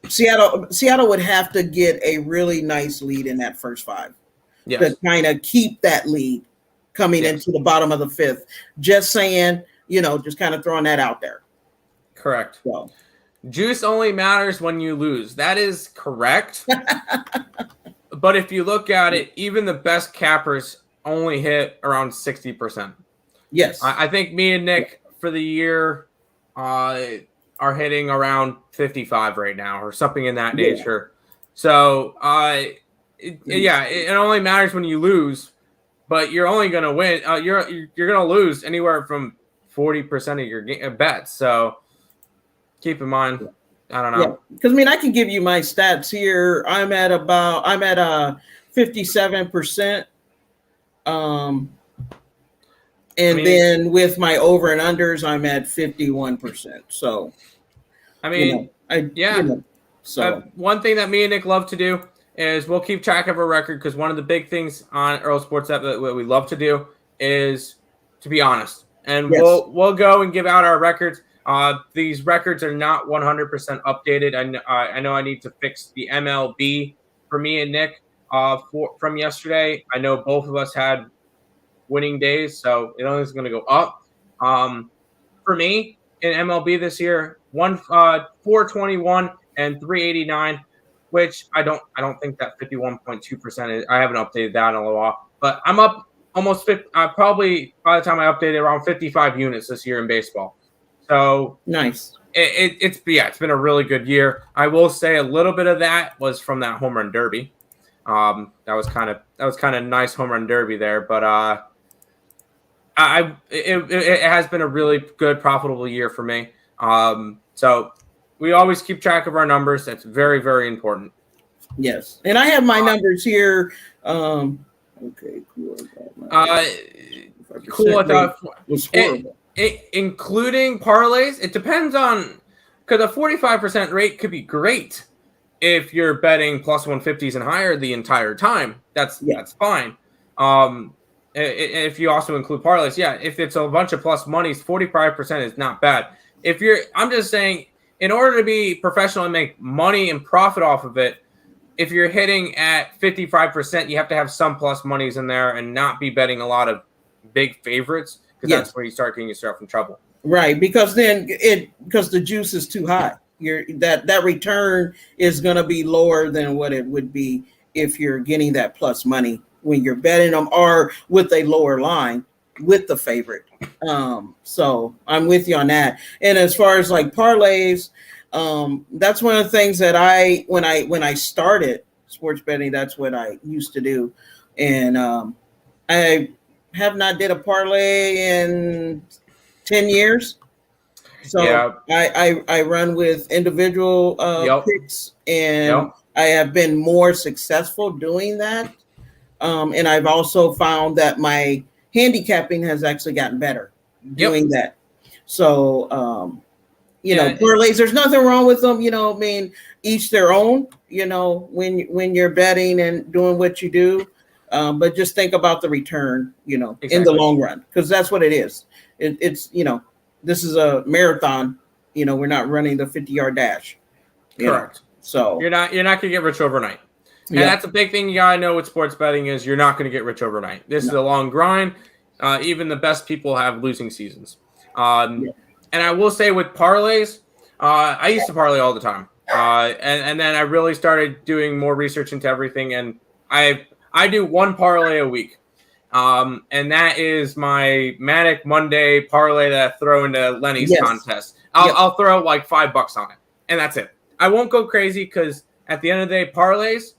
Seattle would have to get a really nice lead in that first 5 to kind of keep that lead coming into the bottom of the 5th. Just saying, just kind of throwing that out there. Correct. So. Juice only matters when you lose. That is correct. But if you look at it, even the best cappers only hit around 60%. Yes. I think me and Nick for the year are hitting around 55 right now or something in that nature. So, it only matters when you lose, but you're only going to win. You're going to lose anywhere from 40% of your bets. So keep in mind, I don't know. Because I can give you my stats here. I'm at 57%. Then with my over and unders, I'm at 51%. So, so one thing that me and Nick love to do is we'll keep track of our record, because one of the big things on Earle Sports App that we love to do is to be honest, and we'll go and give out our records. These records are not 100% updated. I know I need to fix the MLB for me and Nick from yesterday. I know both of us had winning days, so it only is going to go up. For me in MLB this year, 421 and 389, which I don't think that 51.2% is. I haven't updated that in a little while, but I'm up almost 50, probably by the time I updated, around 55 units this year in baseball. So nice. It's been a really good year. I will say a little bit of that was from that home run derby. That was kind of nice home run derby there, but it has been a really good, profitable year for me. So we always keep track of our numbers. That's very, very important. Yes, and I have my numbers here. Okay, cool. Cool. I thought was horrible. Including parlays, it depends on, because a 45% rate could be great if you're betting plus 150s and higher the entire time. That's fine. If you also include parlays, if it's a bunch of plus monies, 45% is not bad. I'm just saying, in order to be professional and make money and profit off of it, if you're hitting at 55%, you have to have some plus monies in there and not be betting a lot of big favorites, because that's where you start getting yourself in trouble. Right, because because the juice is too high. That return is going to be lower than what it would be if you're getting that plus money when you're betting them, or with a lower line with the favorite. So I'm with you on that. And as far as like parlays, that's one of the things that when I started sports betting, that's what I used to do. And I have not did a parlay in 10 years. So I run with individual picks, and I have been more successful doing that. And I've also found that my handicapping has actually gotten better doing that. So, parlays, there's nothing wrong with them. Each their own, when you're betting and doing what you do. But just think about the return, in the long run, because that's what it is. It's this is a marathon. We're not running the 50-yard dash. Correct. So you're not going to get rich overnight. And that's a big thing you got to know with sports betting is you're not going to get rich overnight. This is a long grind. Even the best people have losing seasons. And I will say with parlays, I used to parlay all the time. And then I really started doing more research into everything. And I do one parlay a week. And that is my Manic Monday parlay that I throw into Lenny's contest. I'll throw like $5 on it, and that's it. I won't go crazy, because at the end of the day, parlays,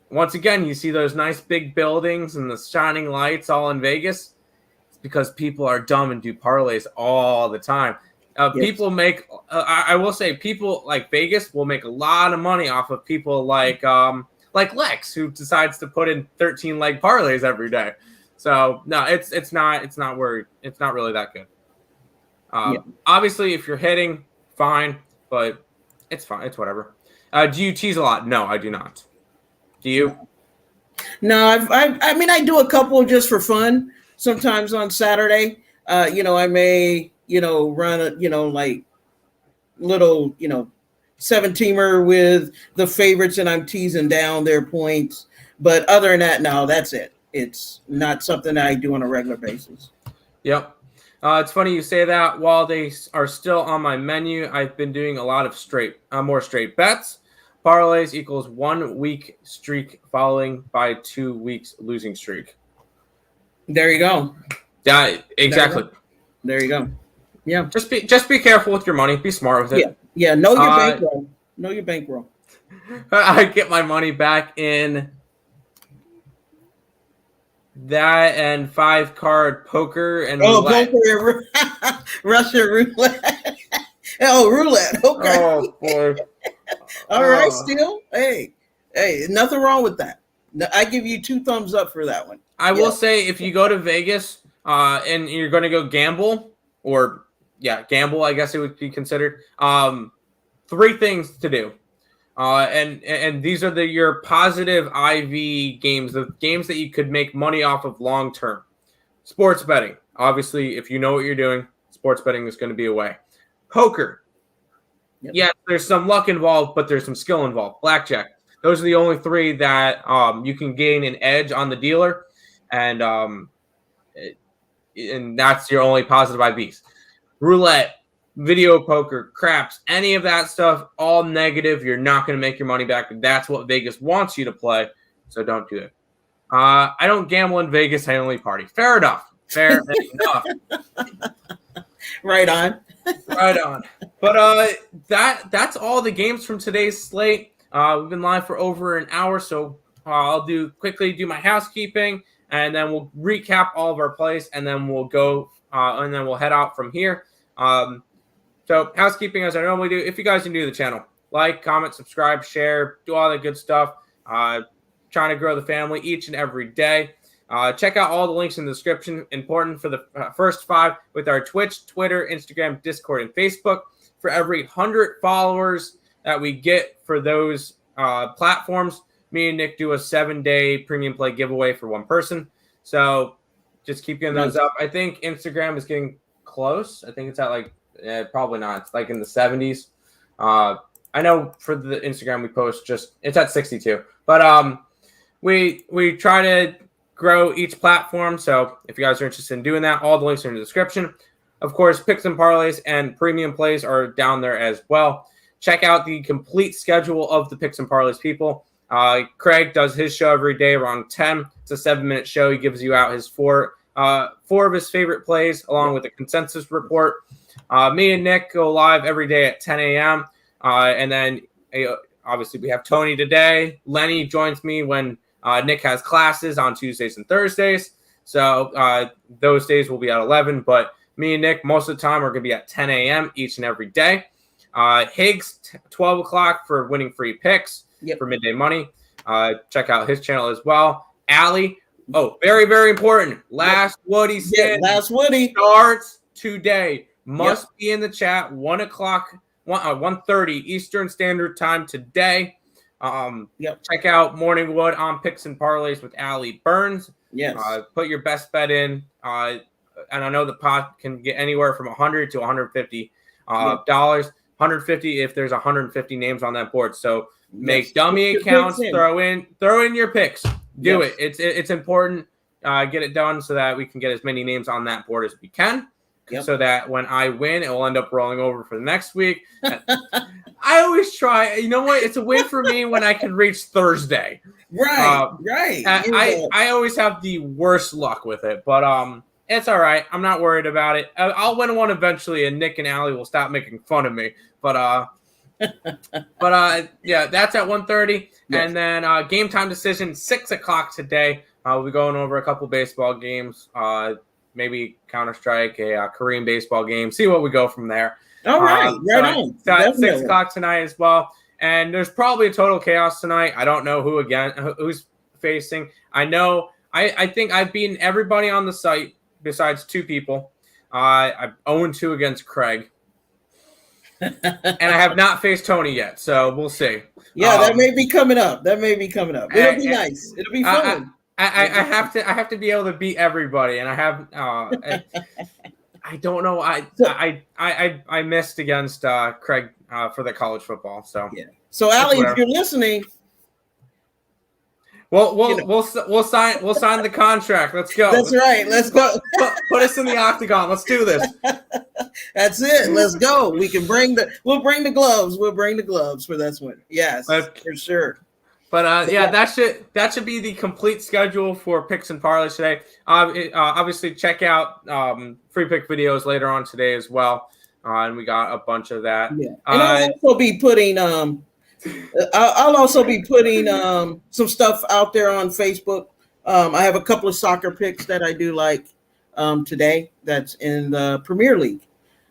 once again, you see those nice big buildings and the shining lights all in Vegas. It's because people are dumb and do parlays all the time. People make, I will say, people like Vegas will make a lot of money off of people like Lex, who decides to put in 13-leg parlays every day. So no, it's not really that good. Obviously, if you're hitting, fine, but it's fine. It's whatever. Do you tease a lot? No, I do not. Do you? No, I do a couple just for fun. Sometimes on Saturday, I may, run a, like little, 7-teamer with the favorites, and I'm teasing down their points. But other than that, no, that's it. It's not something that I do on a regular basis. Yep. It's funny you say that. While they are still on my menu, I've been doing a lot of more straight bets. Parlays equals 1 week streak following by 2 weeks losing streak. There you go. Yeah, exactly. There you go. Yeah. Just be careful with your money. Be smart with it. Yeah. Know your bankroll. Know your bankroll. I get my money back in That and 5-card poker and roulette. Poker and Russian roulette. Roulette. Okay. Oh boy. All right. Still, hey, nothing wrong with that. I give you 2 thumbs up for that one. I will say, if you go to Vegas and you're going to go gamble, gamble, I guess it would be considered. 3 things to do. And these are your positive IV games, the games that you could make money off of long term. Sports betting. Obviously, if you know what you're doing, sports betting is going to be a way. Poker. Yep. Yeah, there's some luck involved, but there's some skill involved. Blackjack. Those are the only 3 that you can gain an edge on the dealer, and that's your only positive IVs. Roulette, video poker, craps, any of that stuff, all negative. You're not going to make your money back. That's what Vegas wants you to play, so don't do it. I don't gamble in Vegas. I only party. Fair enough. Fair enough. Right on. Right on. But that's all the games from today's slate. We've been live for over an hour, so I'll quickly do my housekeeping, and then we'll recap all of our plays, and then we'll go and then we'll head out from here. So housekeeping, as I normally do. If you guys are new to the channel, like, comment, subscribe, share, do all the good stuff. Trying to grow the family each and every day. Check out all the links in the description. Important for the first 5 with our Twitch, Twitter, Instagram, Discord, and Facebook. For every 100 followers that we get for those platforms, me and Nick do a 7-day premium play giveaway for one person. So just keep getting those up. I think Instagram is getting close. I think it's at probably not. It's like in the 70s. I know for the Instagram we post it's at 62. But we try to grow each platform. So if you guys are interested in doing that, all the links are in the description. Of course, picks and parlays and premium plays are down there as well. Check out the complete schedule of the picks and parlays people. Craig does his show every day around 10. It's a 7-minute show. He gives you out his 4 of his favorite plays along with a consensus report. Me and Nick go live every day at 10 a.m. And then obviously we have Tony today. Lenny joins me when Nick has classes on Tuesdays and Thursdays. So those days will be at 11. But me and Nick, most of the time, are going to be at 10 a.m. each and every day. Higgs, 12 o'clock for winning free picks for Midday Money. Check out his channel as well. Allie, very, very important. Last Woody Stand. Last Woody starts today. Must be in the chat. 1:30 Eastern Standard Time today. Check out Morning Wood on Picks and Parlays with Allie Burns. Yes. Put your best bet in. And I know the pot can get anywhere from $100 to $150 dollars. 150 if there's 150 names on that board. So make dummy accounts. Throw in your picks. Do it. It's important. Get it done so that we can get as many names on that board as we can. So that when I win, it will end up rolling over for the next week. I always try. You know what? It's a win for me when I can reach Thursday. Right. I always have the worst luck with it, but it's all right. I'm not worried about it. I'll win one eventually, and Nick and Allie will stop making fun of me. But that's at 1:30, and then game time decision 6 o'clock today. We'll be going over a couple baseball games. Maybe Counter-Strike, a Korean baseball game. See what we go from there. All right, on. So at 6 o'clock tonight as well. And there's probably a total chaos tonight. I don't know who's facing. I know. I think I've beaten everybody on the site besides 2 people. I'm 0-2 against Craig. And I have not faced Tony yet, so we'll see. Yeah, that may be coming up. It'll be nice. It'll be fun. I have to be able to beat everybody, and I have I don't know. I missed against Craig for the college football. So So Allie, if you're listening, we'll sign the contract. Let's go. That's right. Let's go. Put us in the octagon. Let's do this. That's it. Let's go. We'll bring the gloves. We'll bring the gloves for this one. Yes, for sure. But that should be the complete schedule for picks and parlays today. Obviously, check out free pick videos later on today as well, and we got a bunch of that. Yeah, and I'll also be putting some stuff out there on Facebook I have a couple of soccer picks that I do like today. That's in the Premier League.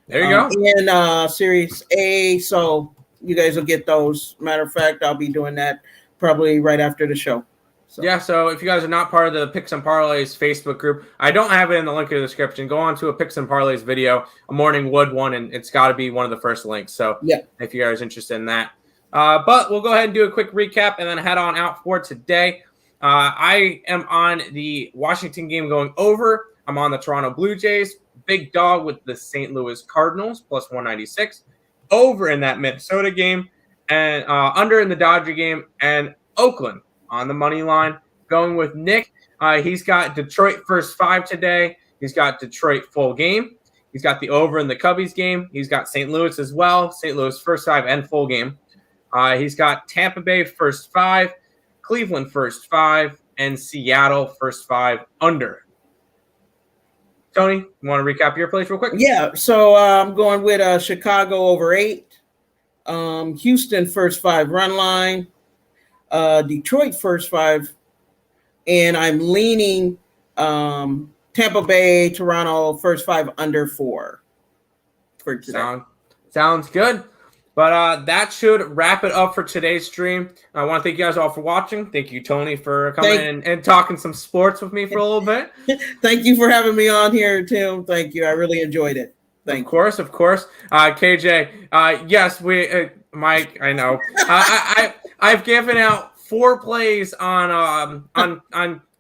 There you go. In Series A, so you guys will get those. Matter of fact, I'll be doing that probably right after the show. So. Yeah, so if you guys are not part of the Picks and Parleys Facebook group, I don't have it in the link in the description. Go on to a Picks and Parleys video, a Morning Wood one, and it's got to be one of the first links. So yeah, if you guys are interested in that. But we'll go ahead and do a quick recap and then head on out for today. I am on the Washington game going over. I'm on the Toronto Blue Jays. Big dog with the St. Louis Cardinals, plus 196. Over in that Minnesota game. And under in the Dodger game. And Oakland on the money line. Going with Nick. He's got Detroit first 5 today. He's got Detroit full game. He's got the over in the Cubbies game. He's got St. Louis as well. St. Louis first 5 and full game. He's got Tampa Bay first 5. Cleveland first 5. And Seattle first 5 under. Tony, you want to recap your plays real quick? Yeah, so I'm going with Chicago over 8. Houston first 5 run line. Detroit first 5. And I'm leaning Tampa Bay, Toronto first 5 under 4 for today. Sounds good. But that should wrap it up for today's stream. I want to thank you guys all for watching. Thank you, Tony, for coming and talking some sports with me for a little bit. Thank you for having me on here, Tim. Thank you. I really enjoyed it. Of course. KJ, yes, Mike, I know. I've given out 4 plays on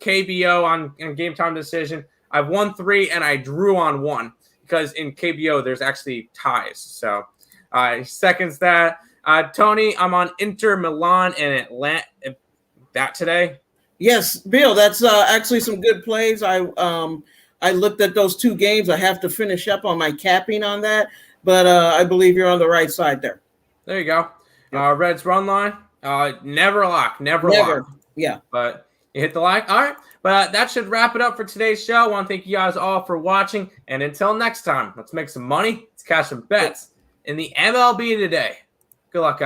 KBO on Game Time Decision. I've won 3 and I drew on 1 because in KBO there's actually ties. So seconds that. Tony, I'm on Inter Milan and Atlanta. That today? Yes, Bill. That's actually some good plays. I looked at those 2 games. I have to finish up on my capping on that, but I believe you're on the right side there. There you go. Reds run line. Never lock. Yeah. But you hit the like. All right. But that should wrap it up for today's show. I want to thank you guys all for watching. And until next time, let's make some money. Let's cash some bets in the MLB today. Good luck, guys.